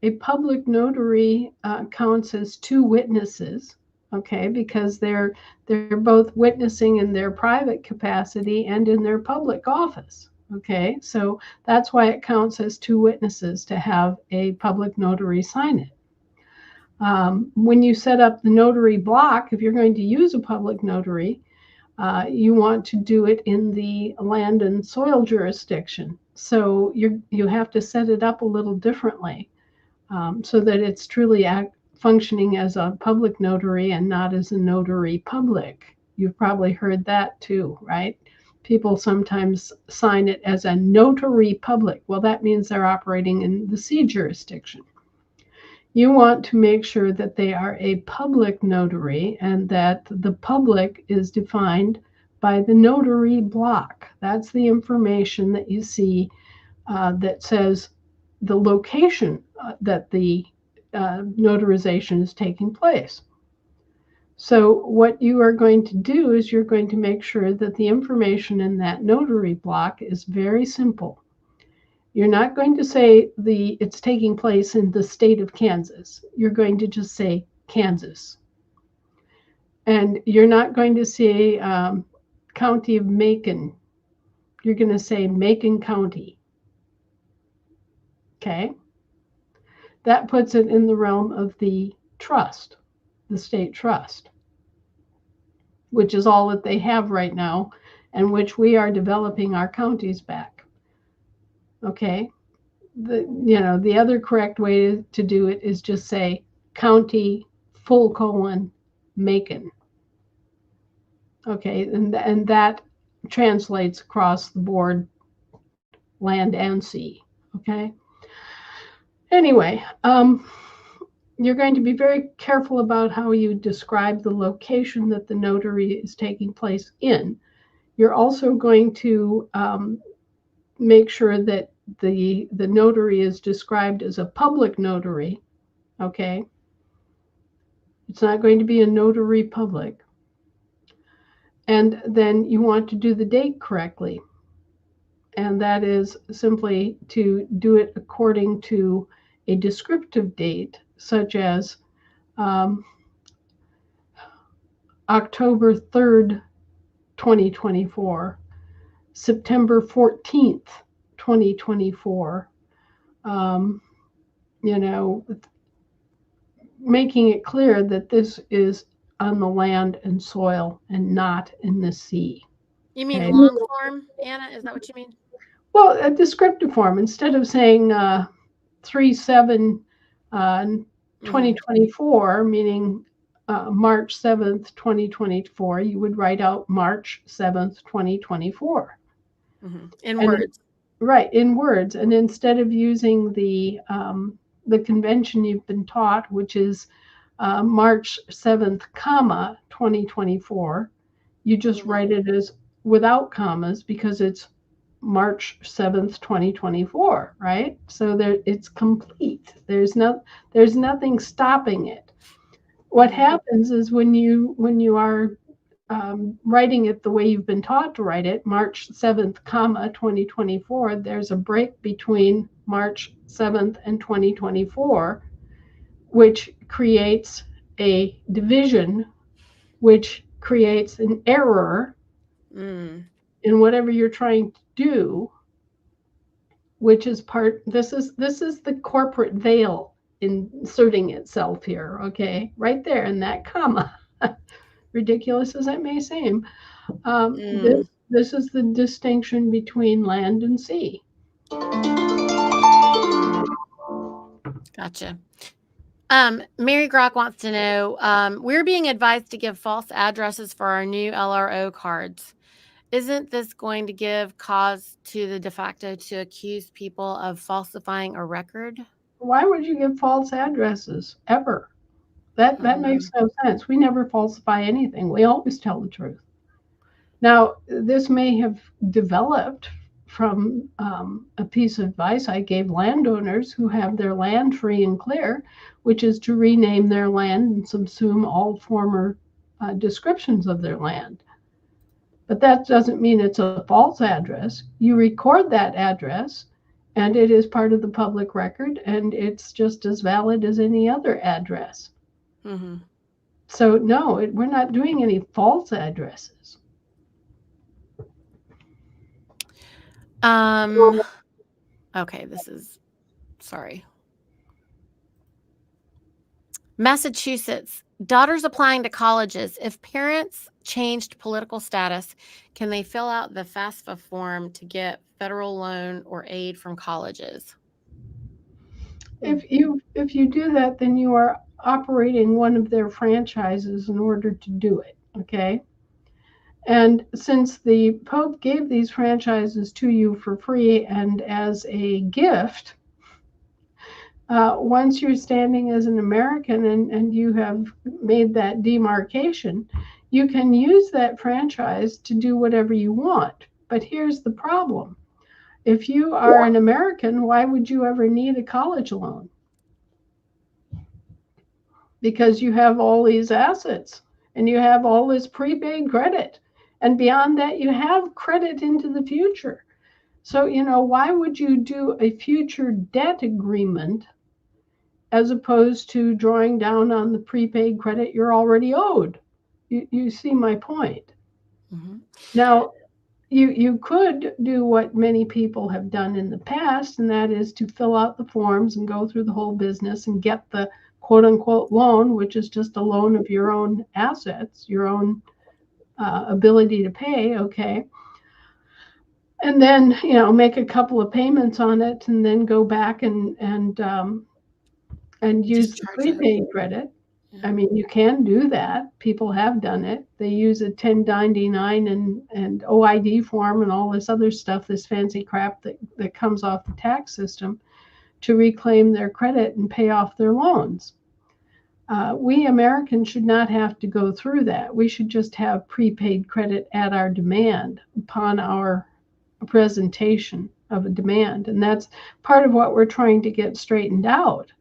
A public notary counts as two witnesses, okay, because they're both witnessing in their private capacity and in their public office. Okay, so that's why it counts as two witnesses to have a public notary sign it. When you set up the notary block, if you're going to use a public notary, you want to do it in the land and soil jurisdiction. So you have to set it up a little differently so that it's truly functioning as a public notary and not as a notary public. You've probably heard that too, right? People sometimes sign it as a notary public. Well, that means they're operating in the C jurisdiction. You want to make sure that they are a public notary and that the public is defined by the notary block. That's the information that you see that says the location that the notarization is taking place. So what you are going to do is you're going to make sure that the information in that notary block is very simple. You're not going to say it's taking place in the state of Kansas. You're going to just say Kansas. And you're not going to say county of Macon. You're going to say Macon County. Okay? That puts it in the realm of the trust, the state trust, which is all that they have right now and which we are developing our counties back. Okay? The other correct way to do it is just say county : Macon. Okay, and that translates across the board, land and sea. Okay. Anyway, you're going to be very careful about how you describe the location that the notary is taking place in. You're also going to make sure that the notary is described as a public notary. Okay. It's not going to be a notary public. And then you want to do the date correctly. And that is simply to do it according to a descriptive date, such as October 3rd, 2024, September 14th, 2024, making it clear that this is on the land and soil and not in the sea. You mean okay. Long form, Anna? Is that what you mean? Well, a descriptive form. Instead of saying 3/7/2024, meaning March 7th, 2024, you would write out March 7th, 2024. Mm-hmm. In words. Right, in words. And instead of using the convention you've been taught, which is March 7th, 2024, you just write it as without commas because it's March 7th, 2024, right? So it's complete. There's nothing stopping it. What happens is when you are writing it the way you've been taught to write it, March 7th, 2024, there's a break between March 7th and 2024, which creates a division, which creates an error in whatever you're trying to do, which is this is the corporate veil inserting itself here, okay, right there in that comma. Ridiculous as it may seem, this is the distinction between land and sea. Gotcha. Mary Grock wants to know, we're being advised to give false addresses for our new LRO cards. Isn't this going to give cause to the de facto to accuse people of falsifying a record? Why would you give false addresses ever? That makes no sense. We never falsify anything. We always tell the truth. Now, this may have developed from a piece of advice I gave landowners who have their land free and clear, which is to rename their land and subsume all former descriptions of their land. But that doesn't mean it's a false address. You record that address, and it is part of the public record, and it's just as valid as any other address. Mm-hmm. So, no, we're not doing any false addresses. Okay, sorry. Massachusetts, daughters applying to colleges. If parents changed political status, can they fill out the FAFSA form to get federal loan or aid from colleges? If you do that, then you are operating one of their franchises in order to do it. Okay. And since the Pope gave these franchises to you for free and as a gift, once you're standing as an American and you have made that demarcation, you can use that franchise to do whatever you want. But here's the problem. If you are an American, why would you ever need a college loan? Because you have all these assets and you have all this prepaid credit. And beyond that, you have credit into the future. So, why would you do a future debt agreement as opposed to drawing down on the prepaid credit you're already owed? You see my point. Mm-hmm. Now, you could do what many people have done in the past, and that is to fill out the forms and go through the whole business and get the quote unquote loan, which is just a loan of your own assets, your own ability to pay. Okay. And then, make a couple of payments on it and then go back and use the prepaid credit. Yeah. I mean, you can do that. People have done it. They use a 1099 and OID form and all this other stuff, this fancy crap that comes off the tax system to reclaim their credit and pay off their loans. We Americans should not have to go through that. We should just have prepaid credit at our demand upon our presentation of a demand. And that's part of what we're trying to get straightened out,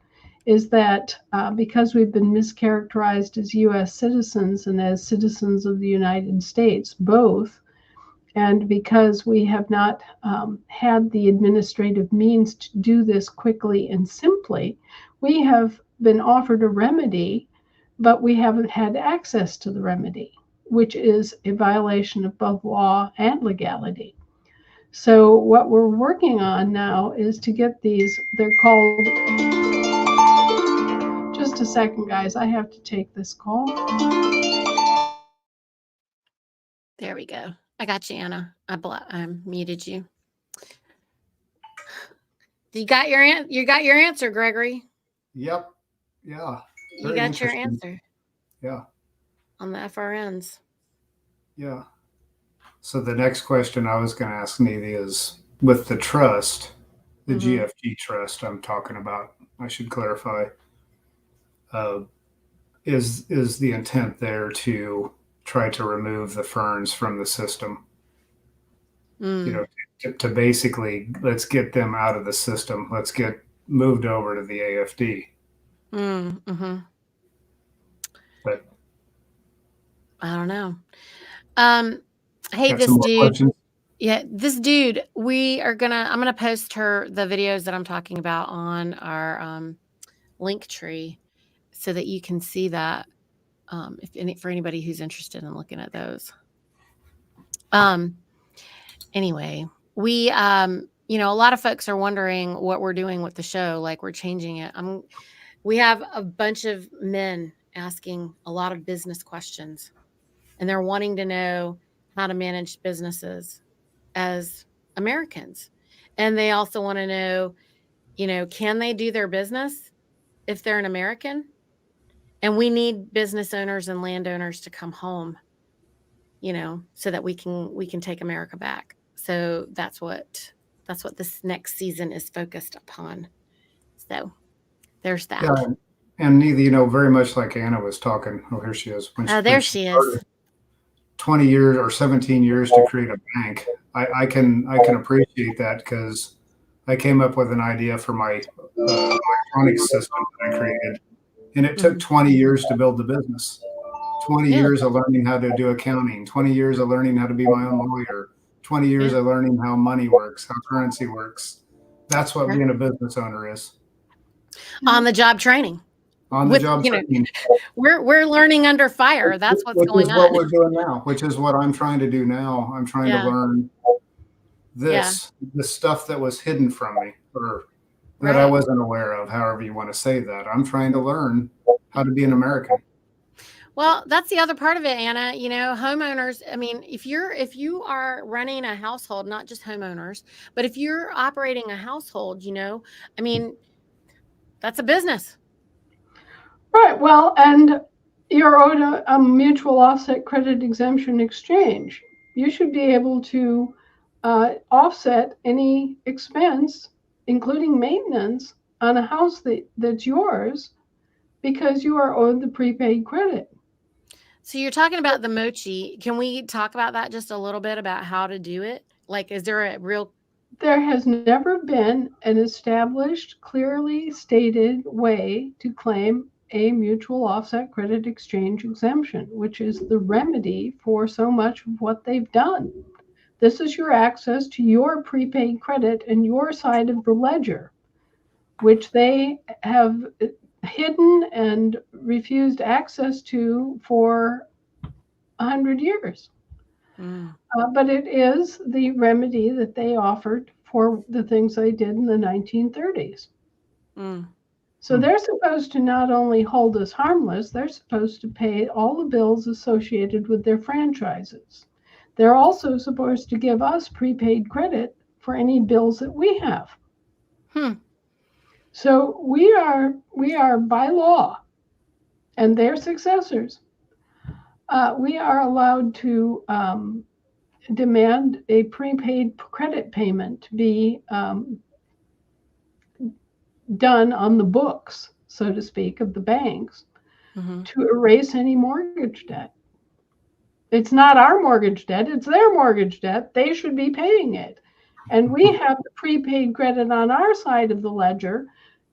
is that because we've been mischaracterized as U.S. citizens and as citizens of the United States, both, and because we have not had the administrative means to do this quickly and simply, we have been offered a remedy, but we haven't had access to the remedy, which is a violation of both law and legality. So what we're working on now is to get these, they're called, just a second, guys, I have to take this call. There we go. I got you, Anna. I muted you. You got your answer, Gregory. Yep. Yeah. You got your answer. Yeah. On the FRNs. Yeah. So the next question I was going to ask Niti is, with the trust, the GFG trust I'm talking about, I should clarify, is the intent there to try to remove the ferns from the system? To basically, let's get them out of the system. Let's get moved over to the AFD. But I don't know. Hey, this dude. Questions? Yeah, this dude. I'm gonna post the videos that I'm talking about on our link tree, so that you can see that. For anybody who's interested in looking at those. Anyway, we a lot of folks are wondering what we're doing with the show. Like, we're changing it. We have a bunch of men asking a lot of business questions, and they're wanting to know how to manage businesses as Americans. And they also want to know, can they do their business if they're an American? And we need business owners and landowners to come home, so that we can take America back. So that's what this next season is focused upon. So there's that. Yeah, and Niti, very much like Anna was talking. Oh, here she is. There she is. 20 years or 17 years to create a bank. I can appreciate that because I came up with an idea for my electronics system that I created, and it took Mhm. 20 years to build the business. 20 Yeah. years of learning how to do accounting, 20 years of learning how to be my own lawyer, 20 years Yeah. of learning how money works, how currency works. That's what Yeah. being a business owner is. On the job training On the with, job training, we're learning under fire. That's what's which going is what on. we're doing now, which is what I'm trying to do now. I'm trying to Yeah. learn Yeah. the stuff that was hidden from me or that I Right. wasn't aware of, however you want to say that. I'm trying to learn how to be an American. Well, that's the other part of it, Anna. Homeowners, I mean, if you are running a household, not just homeowners, but if you're operating a household, I mean, that's a business. Right. Well, and you're owed a mutual offset credit exemption exchange. You should be able to offset any expense, including maintenance, on a house that's yours because you are owed the prepaid credit. So you're talking about the mochi. Can we talk about that just a little bit about how to do it? Like, is there a real There has never been an established, clearly stated way to claim a mutual offset credit exchange exemption, which is the remedy for so much of what they've done. This is your access to your prepaid credit and your side of the ledger, which they have hidden and refused access to for 100 years. Mm, But it is the remedy that they offered for the things they did in the 1930s. mm, So Hmm. they're supposed to not only hold us harmless, they're supposed to pay all the bills associated with their franchises. They're also supposed to give us prepaid credit for any bills that we have. hmm, So we are by law and their successors. We are allowed to demand a prepaid credit payment to be done on the books, so to speak, of the banks mhm, to erase any mortgage debt. It's not our mortgage debt, it's their mortgage debt. They should be paying it. And we have the prepaid credit on our side of the ledger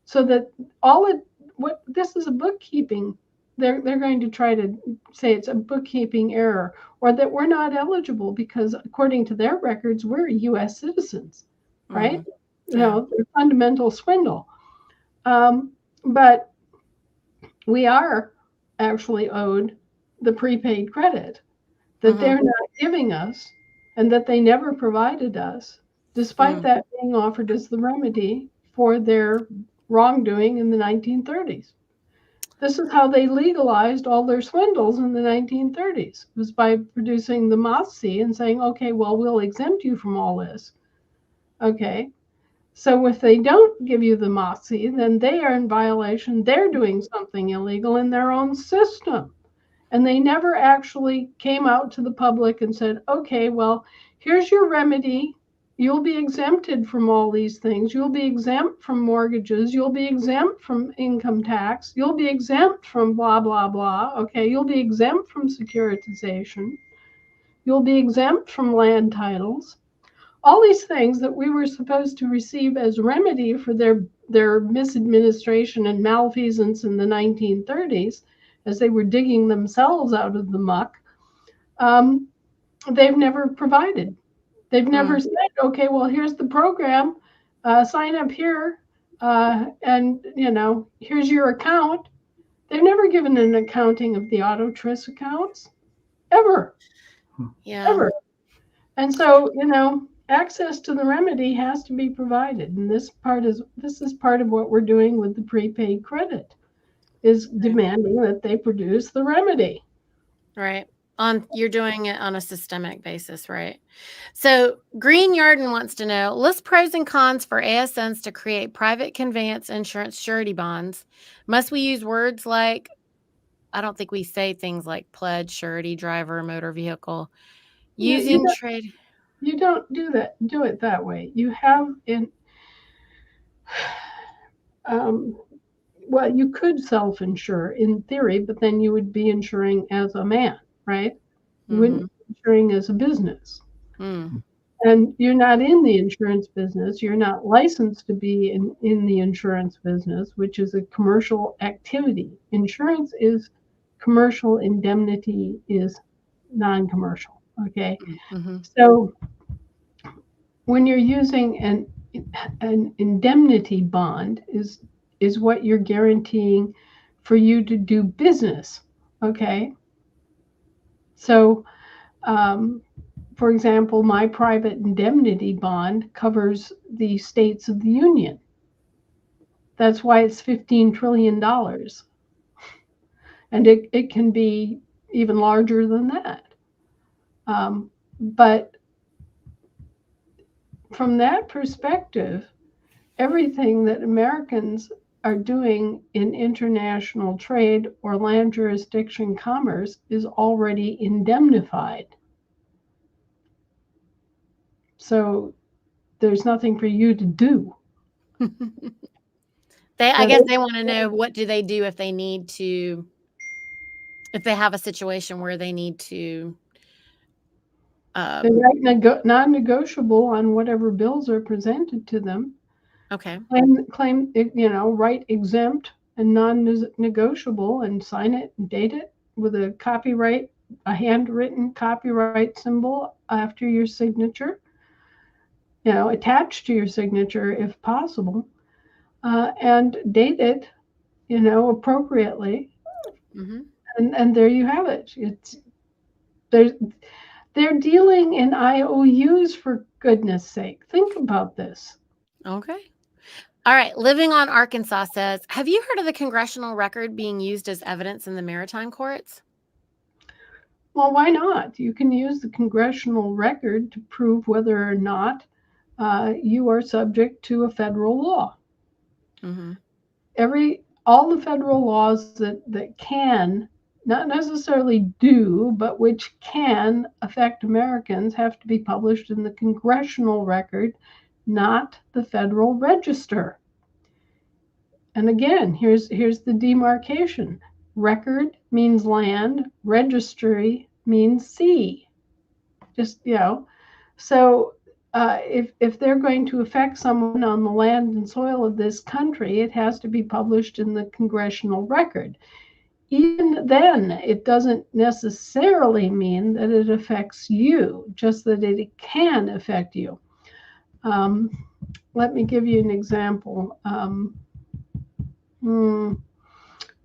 so that all it what this is a bookkeeping they're going to try to say it's a bookkeeping error or that we're not eligible because according to their records we're US citizens, right? mm. Yeah. They're fundamental swindle. Um, but we are actually owed the prepaid credit that Mhm, they're not giving us and that they never provided us, despite mm. that being offered as the remedy for their wrongdoing in the 1930s. This is how they legalized all their swindles in the 1930s, was by producing the MOSSI and saying, okay, well, we'll exempt you from all this. Okay. So if they don't give you the MOSSI, then they are in violation. They're doing something illegal in their own system. And they never actually came out to the public and said, okay, well, here's your remedy. You'll be exempted from all these things. You'll be exempt from mortgages. You'll be exempt from income tax. You'll be exempt from blah, blah, blah. Okay. You'll be exempt from securitization. You'll be exempt from land titles. All these things that we were supposed to receive as remedy for their misadministration and malfeasance in the 1930s as they were digging themselves out of the muck, um, they've never provided. They've never Mm. said, okay, well, here's the program, sign up here, and here's your account. They've never given an accounting of the auto tris accounts ever, Yeah. ever. And so, access to the remedy has to be provided. And this is part of what we're doing with the prepaid credit is Right. demanding that they produce the remedy. Right. You're doing it on a systemic basis, right? So Green Yarden wants to know list pros and cons for ASNs to create private conveyance insurance surety bonds. Must we use words like I don't think we say things like pledge, surety, driver, motor vehicle. You, you Using don't trade. you don't do it that way. You have in um, well, you could self-insure in theory, but then you would be insuring as a man, right? You wouldn't Mhm. registering as a business. Mm. And you're not in the insurance business. You're not licensed to be in the insurance business, which is a commercial activity. Insurance is commercial, indemnity is non commercial. Okay. Mm-hmm. So when you're using an indemnity bond is what you're guaranteeing for you to do business. Okay. So um, for example, my private indemnity bond covers the states of the union. That's why it's $15 trillion. And it can be even larger than that. But from that perspective, everything that Americans are doing in international trade or land jurisdiction commerce is already indemnified. So there's nothing for you to do. I But guess they want to know, what do they do if they need to, if they have a situation where they need to. they write non-negotiable on whatever bills are presented to them. Okay. Claim, write exempt and non-negotiable and sign it and date it with a handwritten copyright symbol after your signature, attached to your signature if possible, and date it, appropriately. Mm-hmm. And there you have it. They're dealing in IOUs, for goodness sake. Think about this. Okay. All right. Living on Arkansas says, have you heard of the congressional record being used as evidence in the maritime courts? Well, why not? You can use the congressional record to prove whether or not you are subject to a federal law. Mm-hmm. All the federal laws that can, not necessarily do, but which can affect Americans have to be published in the congressional record, not the Federal Register. And again, here's the demarcation. Record means land, registry means sea. Just, so if they're going to affect someone on the land and soil of this country, it has to be published in the congressional record. Even then, it doesn't necessarily mean that it affects you, just that it can affect you. Let me give you an example.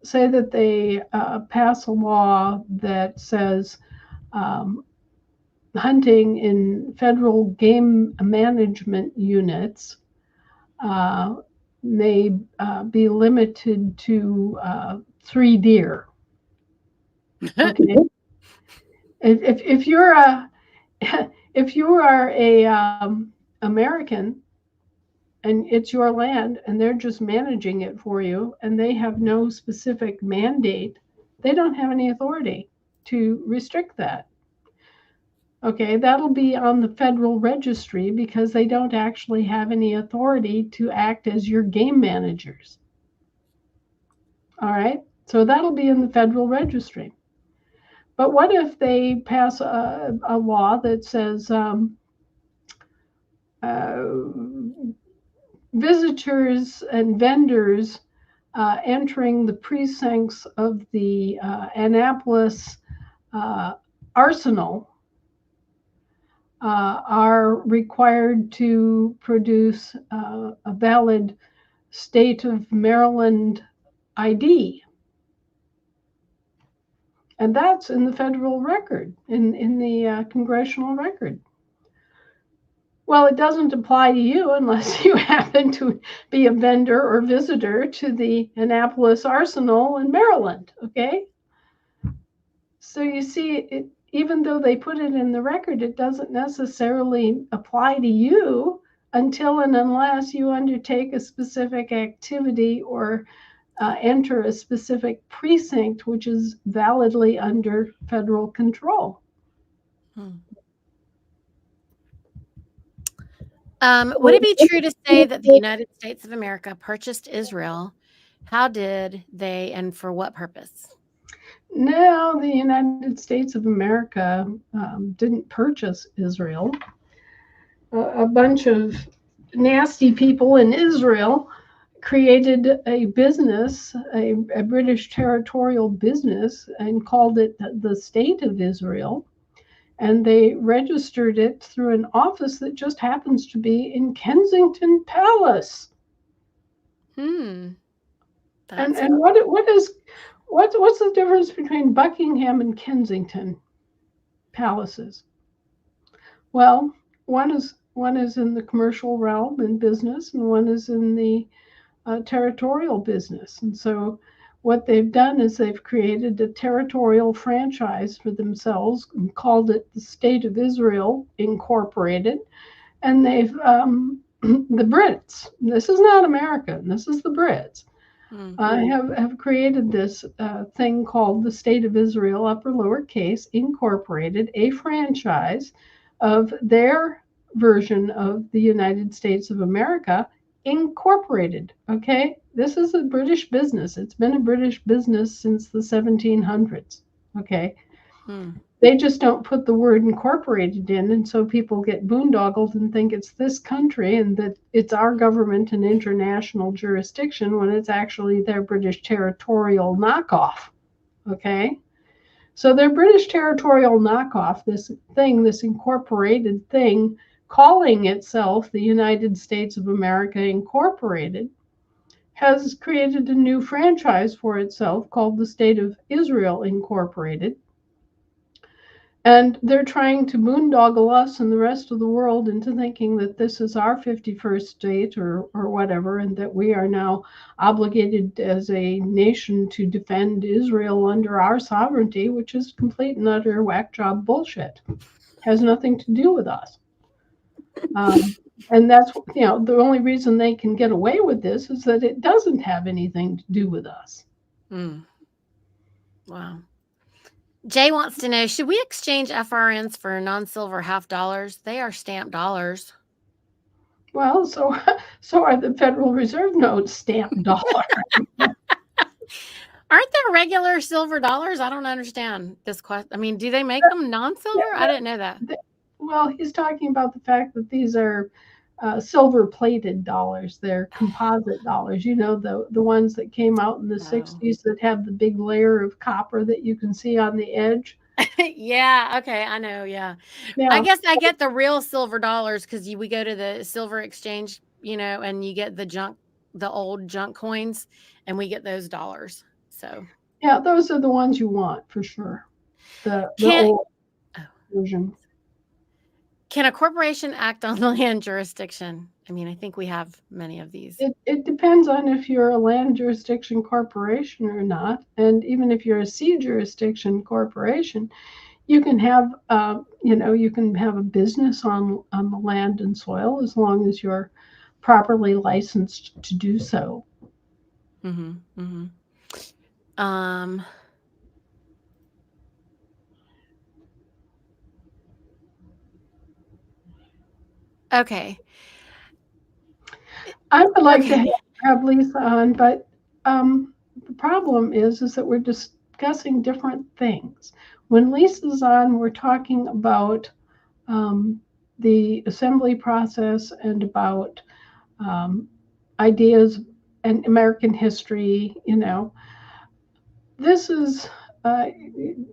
Say that they pass a law that says hunting in federal game management units may be limited to 3 deer. Okay, if you're a if you are a American and it's your land and they're just managing it for you and they have no specific mandate, they don't have any authority to restrict that. Okay, that'll be on the Federal Registry because they don't actually have any authority to act as your game managers. All right, so that'll be in the Federal Registry. But what if they pass a law that says visitors and vendors entering the precincts of the Annapolis Arsenal are required to produce a valid state of Maryland ID. And that's in the federal record, in the congressional record. Well, it doesn't apply to you unless you happen to be a vendor or visitor to the Annapolis Arsenal in Maryland, okay? So you see, even though they put it in the record, it doesn't necessarily apply to you until and unless you undertake a specific activity or enter a specific precinct, which is validly under federal control. Would it be true to say that the United States of America purchased Israel? How did they, and for what purpose? Now, the United States of America didn't purchase Israel. A bunch of nasty people in Israel created a business, a British territorial business, and called it the State of Israel. And they registered it through an office that just happens to be in Kensington Palace. Hmm. And That's what's the difference between Buckingham and Kensington palaces? Well, one is in the commercial realm and business, and one is in the territorial business. And so, what they've done is they've created a territorial franchise for themselves and called it the State of Israel Incorporated. And they've the Brits. This is not America. This is the Brits. Have created this thing called the State of Israel, upper lowercase, incorporated, a franchise of their version of the United States of America, incorporated. Okay, this is a British business. It's been a British business since the 1700s. Okay, hmm. they just don't put the word incorporated in, and so people get boondoggled and think it's this country and that it's our government and international jurisdiction when it's actually their British territorial knockoff. Okay, so their British territorial knockoff, this incorporated thing, calling itself the United States of America Incorporated, has created a new franchise for itself called the State of Israel Incorporated. And they're trying to boondoggle us and the rest of the world into thinking that this is our 51st state or whatever, and that we are now obligated as a nation to defend Israel under our sovereignty, which is complete and utter whack job bullshit. Has nothing to do with us. And that's, the only reason they can get away with this is that it doesn't have anything to do with us. Hmm. Wow. Jay wants to know, should we exchange FRNs for non-silver half dollars? They are stamped dollars. Well, so are the Federal Reserve notes stamped dollar. Aren't there regular silver dollars? I don't understand this question. I mean, do they make them non-silver? I didn't know that. Well, he's talking about the fact that these are silver-plated dollars. They're composite dollars. The ones that came out in the Oh. 60s that have the big layer of copper that you can see on the edge. Yeah, okay, I know, yeah. I Yeah, guess I get the real silver dollars because we go to the silver exchange, and you get the old junk coins, and we get those dollars. So yeah, those are the ones you want for sure. The can old oh, version. can a corporation act on land jurisdiction? I mean, I think we have many of these. It depends on if you're a land jurisdiction corporation or not, and even if you're a sea jurisdiction corporation, you can have a business on the land and soil as long as you're properly licensed to do so. Mm-hmm. Mm-hmm. Um. Okay. I would like to Okay. have Lisa on, but the problem is that we're discussing different things. When Lisa's on, we're talking about the assembly process and about ideas and American history. This is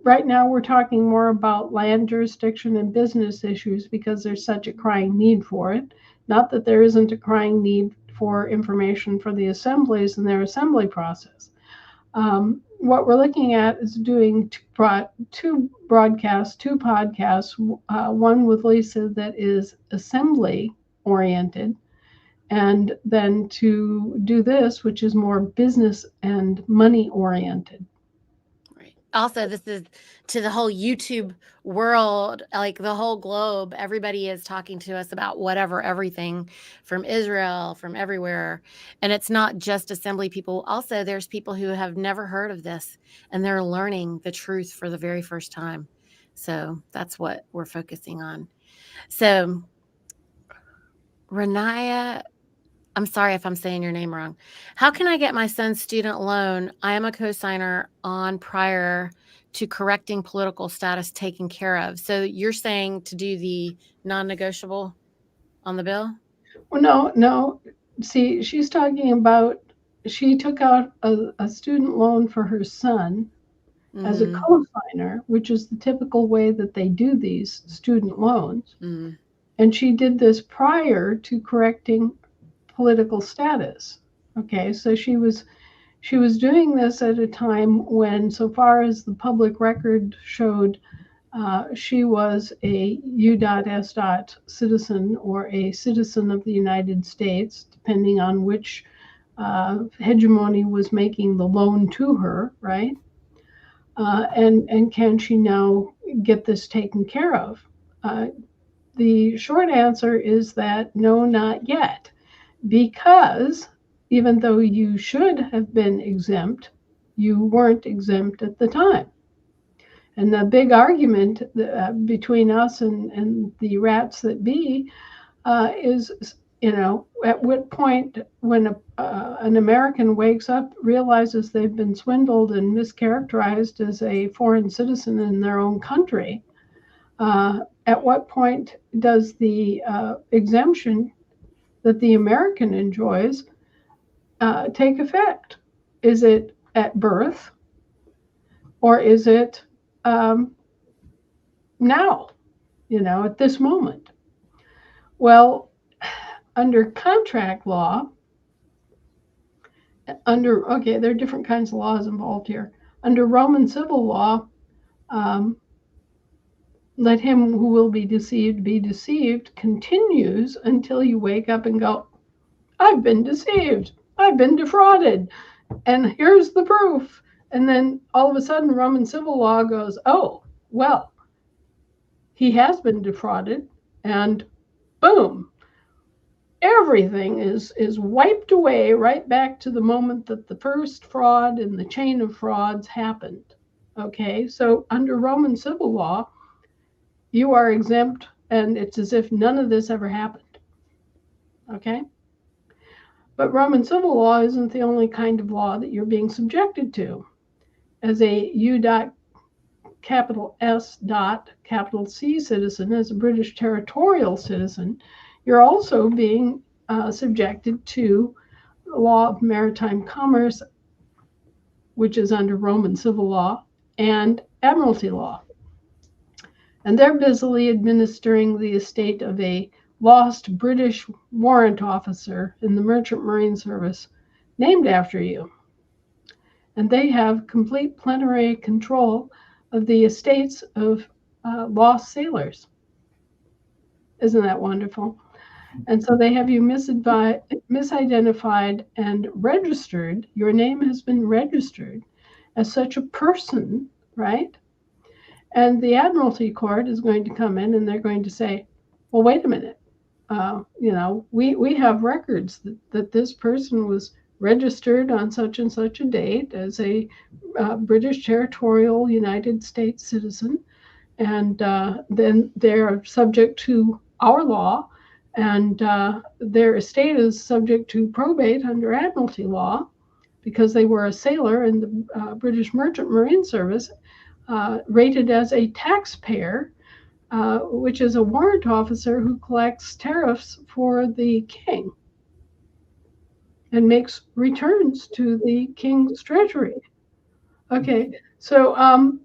right now we're talking more about land jurisdiction and business issues because there's such a crying need for it. Not that there isn't a crying need for information for the assemblies and their assembly process. What we're looking at is doing two podcasts, one with Lisa that is assembly oriented, and then to do this, which is more business and money oriented. Right. Also, this is to the whole YouTube world, like the whole globe. Everybody is talking to us about whatever, everything from Israel, from everywhere. And it's not just assembly people. Also, there's people who have never heard of this and they're learning the truth for the very first time. So that's what we're focusing on. So, Renaya I'm sorry if I'm saying your name wrong. How can I get my son's student loan? I am a cosigner on prior to correcting political status taken care of. So you're saying to do the non-negotiable on the bill? Well, no. See, she's talking about she took out a student loan for her son as a Mm-hmm. co-signer, which is the typical way that they do these student loans. Mm-hmm. And she did this prior to correcting political status. Okay, so she was doing this at a time when, so far as the public record showed, she was a U.S. citizen or a citizen of the United States, depending on which hegemony was making the loan to her, right? And can she now get this taken care of? The short answer is that no, not yet, because even though you should have been exempt, you weren't exempt at the time. And the big argument between us and the rats that be is, at what point when an American wakes up, realizes they've been swindled and mischaracterized as a foreign citizen in their own country, at what point does the exemption that the American enjoys take effect? Is it at birth, or is it now, at this moment? Well, under contract law, okay, there are different kinds of laws involved here. Under Roman civil law, um, let him who will be deceived continues until you wake up and go, I've been deceived, I've been defrauded, and here's the proof. And then all of a sudden, Roman civil law goes, oh, well, he has been defrauded, and boom, everything is wiped away right back to the moment that the first fraud in the chain of frauds happened. Okay, so under Roman civil law, you are exempt, and it's as if none of this ever happened. Okay? But Roman civil law isn't the only kind of law that you're being subjected to. As a capital S capital C citizen, as a British territorial citizen, you're also being subjected to the law of maritime commerce, which is under Roman civil law, and admiralty law. And they're busily administering the estate of a lost British warrant officer in the Merchant Marine Service named after you. And they have complete plenary control of the estates of lost sailors. Isn't that wonderful? And so they have you misidentified and registered. Your name has been registered as such a person, right? And the Admiralty Court is going to come in and they're going to say, well, wait a minute. We have records that this person was registered on such and such a date as a British territorial United States citizen. And then they're subject to our law, and their estate is subject to probate under Admiralty law because they were a sailor in the British Merchant Marine Service, rated as a taxpayer, which is a warrant officer who collects tariffs for the king and makes returns to the king's treasury. Okay, so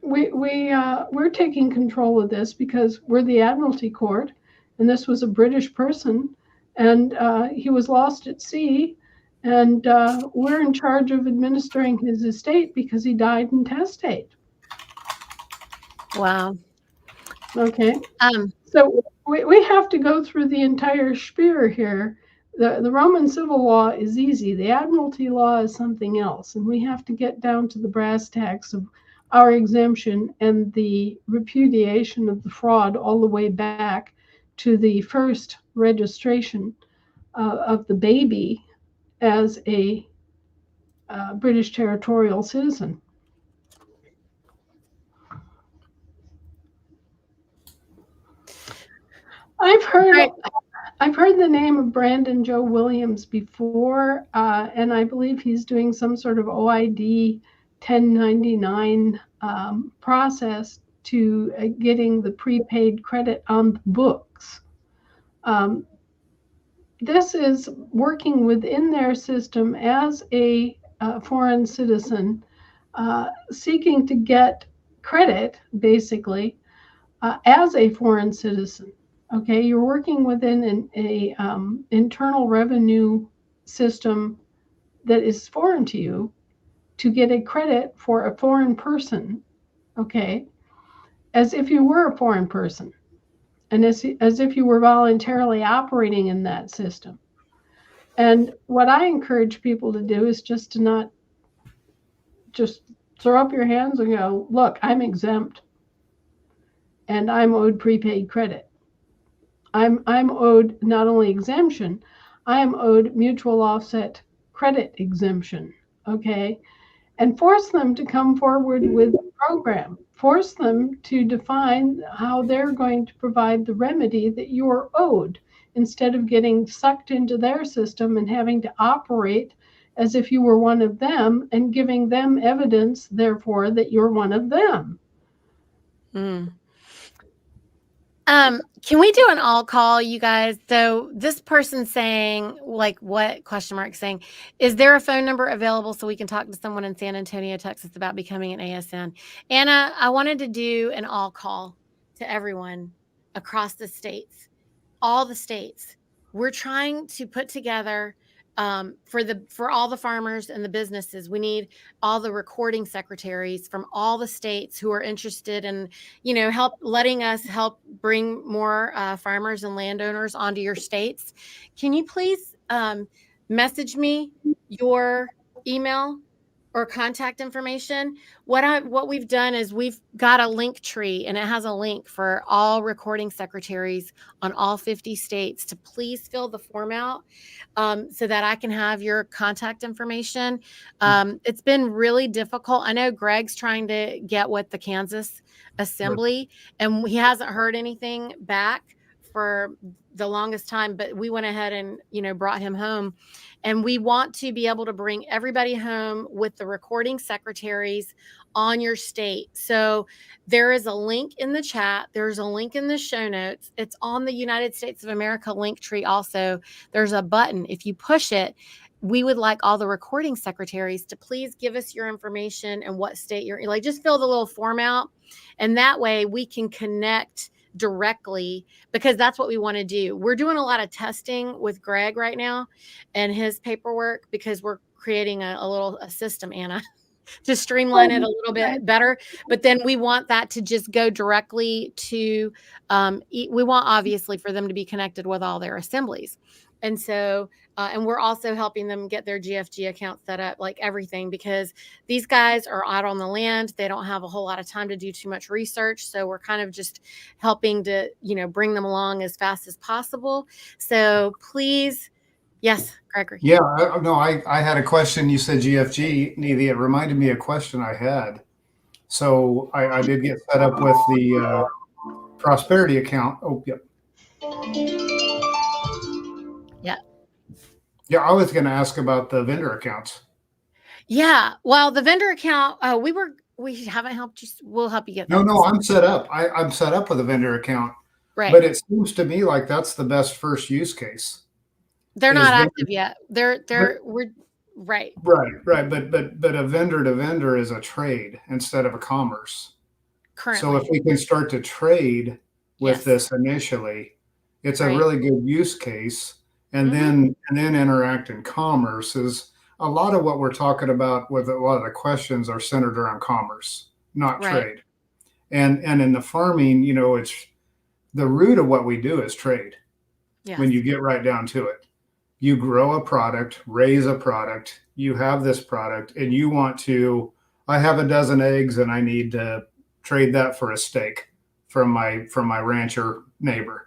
we're taking control of this because we're the Admiralty Court, and this was a British person, and he was lost at sea, and we're in charge of administering his estate because he died intestate. Wow. Okay, so we have to go through the entire spiel here. The Roman civil law is easy. The Admiralty law is something else, and we have to get down to the brass tacks of our exemption and the repudiation of the fraud all the way back to the first registration of the baby as a British territorial citizen. I've heard the name of Brandon Joe Williams before, and I believe he's doing some sort of OID 1099 process to getting the prepaid credit on the books. This is working within their system as a foreign citizen, seeking to get credit, basically, as a foreign citizen. Okay, you're working within an internal revenue system that is foreign to you to get a credit for a foreign person. Okay, as if you were a foreign person, and as if you were voluntarily operating in that system. And what I encourage people to do is just to not just throw up your hands and go, look, I'm exempt and I'm owed prepaid credit. I'm owed not only exemption, I am owed mutual offset credit exemption. Okay. And force them to come forward with a program. Force them to define how they're going to provide the remedy that you're owed, instead of getting sucked into their system and having to operate as if you were one of them and giving them evidence, therefore, that you're one of them. Can we do an all call, you guys? So this person's saying, like, what question mark saying, is there a phone number available so we can talk to someone in San Antonio, Texas about becoming an ASN? Anna, I wanted to do an all call to everyone across the states, all the states. We're trying to put together for all the farmers and the businesses. We need all the recording secretaries from all the states who are interested in, letting us help bring more farmers and landowners onto your states. Can you please message me your email or contact information? What we've done is we've got a link tree, and it has a link for all recording secretaries on all 50 states to please fill the form out, so that I can have your contact information. It's been really difficult. I know Greg's trying to get with the Kansas Assembly, and he hasn't heard anything back for the longest time, but we went ahead and, brought him home. And we want to be able to bring everybody home with the recording secretaries on your state. So there is a link in the chat. There's a link in the show notes. It's on the United States of America link tree also. There's a button. If you push it, we would like all the recording secretaries to please give us your information and what state you're in. Like, just fill the little form out. And that way we can connect directly, because that's what we want to do. We're doing a lot of testing with Greg right now and his paperwork, because we're creating a system, Anna, to streamline it a little bit better. But then we want that to just go directly to, we want obviously for them to be connected with all their assemblies. And so, and we're also helping them get their GFG account set up, like everything, because these guys are out on the land. They don't have a whole lot of time to do too much research. So we're kind of just helping to, bring them along as fast as possible. So please. Yes, Gregory. Yeah, I had a question. You said GFG, Niti. It reminded me of a question I had. So I did get set up with the prosperity account. Oh, yep. Yeah. Yeah, I was going to ask about the vendor accounts. Yeah. Well, the vendor account, we haven't helped you. We'll help you get that. No, I'm set up. I'm set up with a vendor account. Right. But it seems to me like that's the best first use case. They're not active yet. We're right. Right. But a vendor to vendor is a trade instead of a commerce. Currently. So if we can start to trade with this initially, it's a really good use case. And then interact in commerce is a lot of what we're talking about with a lot of the questions are centered around commerce, not trade. And in the farming, it's the root of what we do is trade. Yes. When you get right down to it, you grow a product, raise a product, you have this product, and you want to, I have a dozen eggs and I need to trade that for a steak from my rancher neighbor.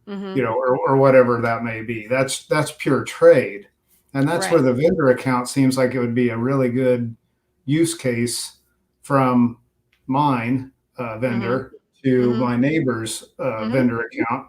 Or whatever that may be. That's pure trade. And that's where the vendor account seems like it would be a really good use case from mine vendor to my neighbor's vendor account.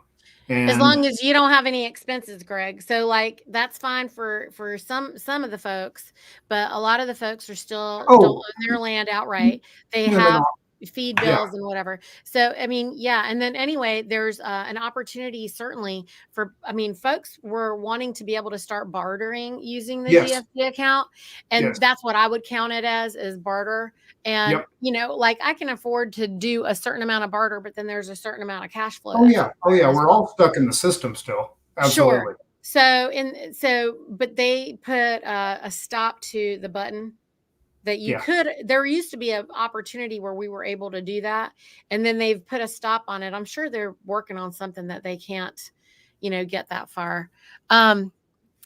As And long as you don't have any expenses, Greg. So like that's fine for some of the folks, but a lot of the folks are still oh, own their land outright. They no, no, have no. feed Yeah. bills and whatever. So I mean, yeah, and then anyway, there's an opportunity certainly for I mean, folks were wanting to be able to start bartering using the Yes. GFD account, and Yes. that's what I would count it as is barter. And Yep. like I can afford to do a certain amount of barter, but then there's a certain amount of cash flow Oh that's yeah. Oh yeah. required as We're well. all stuck in the system still. Sure. Absolutely. But they put a stop to the button that you Yeah. could. There used to be an opportunity where we were able to do that, and then they've put a stop on it. I'm sure they're working on something that they can't, get that far. Um,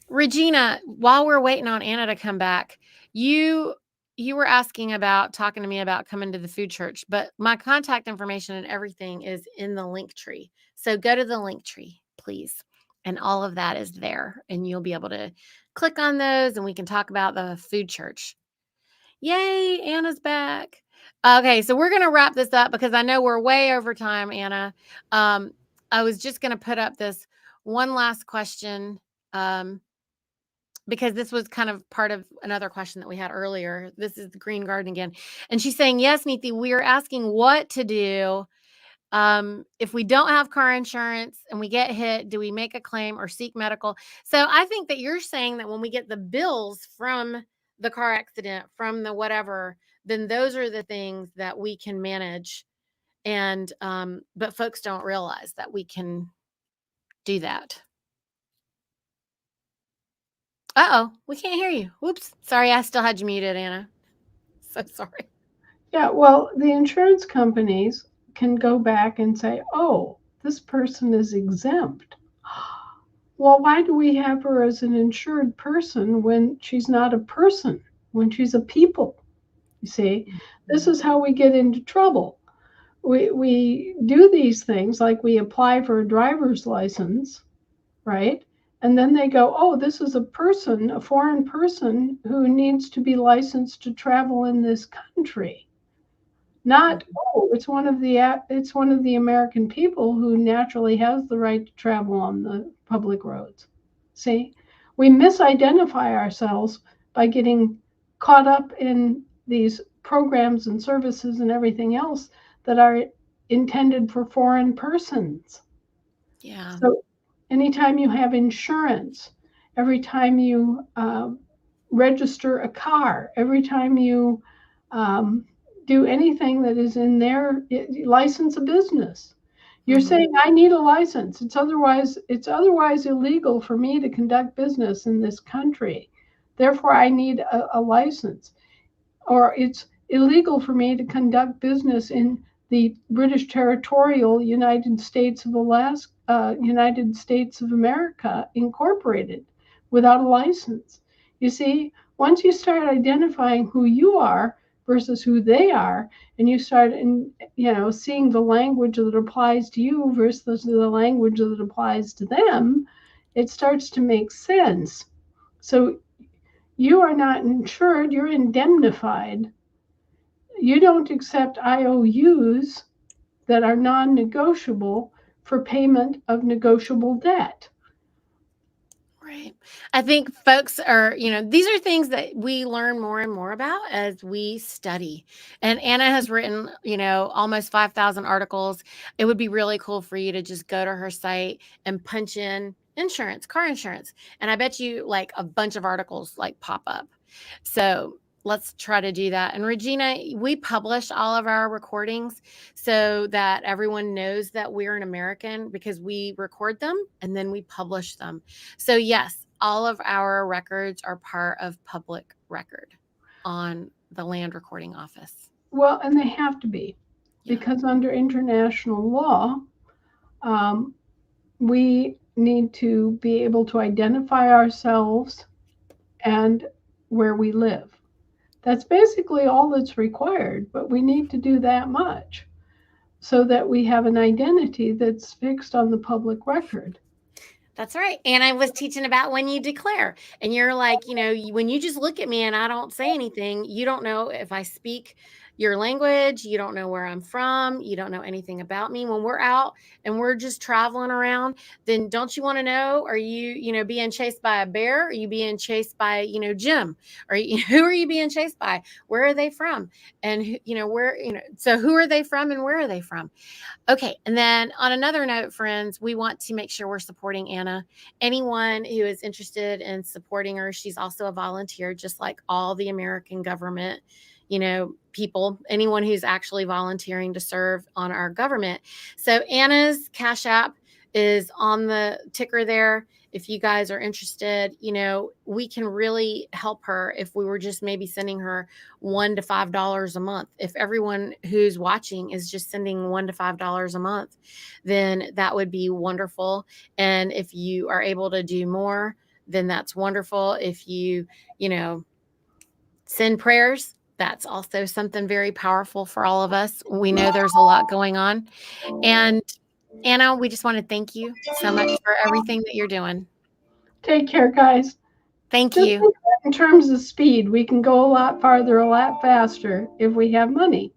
Regina, while we're waiting on Anna to come back, you you were asking about talking to me about coming to the food church, but my contact information and everything is in the link tree. So go to the link tree, please. And all of that is there. And you'll be able to click on those and we can talk about the food church. Yay, Anna's back. Okay, so we're gonna wrap this up because I know we're way over time, Anna. Um, I was just gonna put up this one last question. Because this was kind of part of another question that we had earlier. This is the Green Garden again. And she's saying, yes, Niti, we are asking what to do if we don't have car insurance and we get hit. Do we make a claim or seek medical? So I think that you're saying that when we get the bills from the car accident, from the whatever, then those are the things that we can manage. And, but folks don't realize that we can do that. Uh-oh, we can't hear you. Whoops. Sorry, I still had you muted, Anna. So sorry. Yeah, well, the insurance companies can go back and say, oh, this person is exempt. Well, why do we have her as an insured person when she's not a person, when she's a people? You see, this is how we get into trouble. We do these things like we apply for a driver's license, right? And then they go, oh, this is a person, a foreign person who needs to be licensed to travel in this country. Not, oh, it's one of the American people who naturally has the right to travel on the public roads. See, we misidentify ourselves by getting caught up in these programs and services and everything else that are intended for foreign persons. Yeah. So, anytime you have insurance, every time you register a car, every time you um, do anything that is in their license a business, you're Mm-hmm. saying I need a license. It's otherwise illegal for me to conduct business in this country. Therefore, I need a license, or it's illegal for me to conduct business in the British territorial United States of Alaska, United States of America Incorporated, without a license. You see, once you start identifying who you are versus who they are, and you start seeing the language that applies to you versus the language that applies to them, it starts to make sense. So you are not insured, you're indemnified. You don't accept IOUs that are non negotiable for payment of negotiable debt. Right. I think folks are, these are things that we learn more and more about as we study. And Anna has written, almost 5,000 articles. It would be really cool for you to just go to her site and punch in insurance, car insurance. And I bet you like a bunch of articles like pop up. So let's try to do that. And Regina, we publish all of our recordings so that everyone knows that we're an American because we record them and then we publish them. So yes, all of our records are part of public record on the Land Recording Office. Well, and they have to be, Yeah. because under international law, um, we need to be able to identify ourselves and where we live. That's basically all that's required, but we need to do that much so that we have an identity that's fixed on the public record. That's right. And I was teaching about when you declare, and you're like, when you just look at me and I don't say anything, you don't know if I speak, your language, you don't know where I'm from, you don't know anything about me. When we're out and we're just traveling around, then don't you want to know, are you being chased by a bear? Are you being chased by, Jim? Or who are you being chased by? Where are they from? And so who are they from and where are they from? Okay. And then on another note, friends, we want to make sure we're supporting Anna. Anyone who is interested in supporting her, she's also a volunteer, just like all the American government, people, anyone who's actually volunteering to serve on our government. So Anna's Cash App is on the ticker there. If you guys are interested, we can really help her if we were just maybe sending her $1 to $5 a month. If everyone who's watching is just sending $1 to $5 a month, then that would be wonderful. And if you are able to do more, then that's wonderful. If you send prayers, that's also something very powerful for all of us. We know there's a lot going on. And Anna, we just want to thank you so much for everything that you're doing. Take care, guys. Thank Just you. in terms of speed, we can go a lot farther, a lot faster if we have money.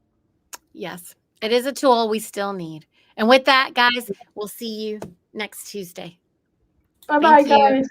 Yes, it is a tool we still need. And with that, guys, we'll see you next Tuesday. Bye-bye, Thank you. guys.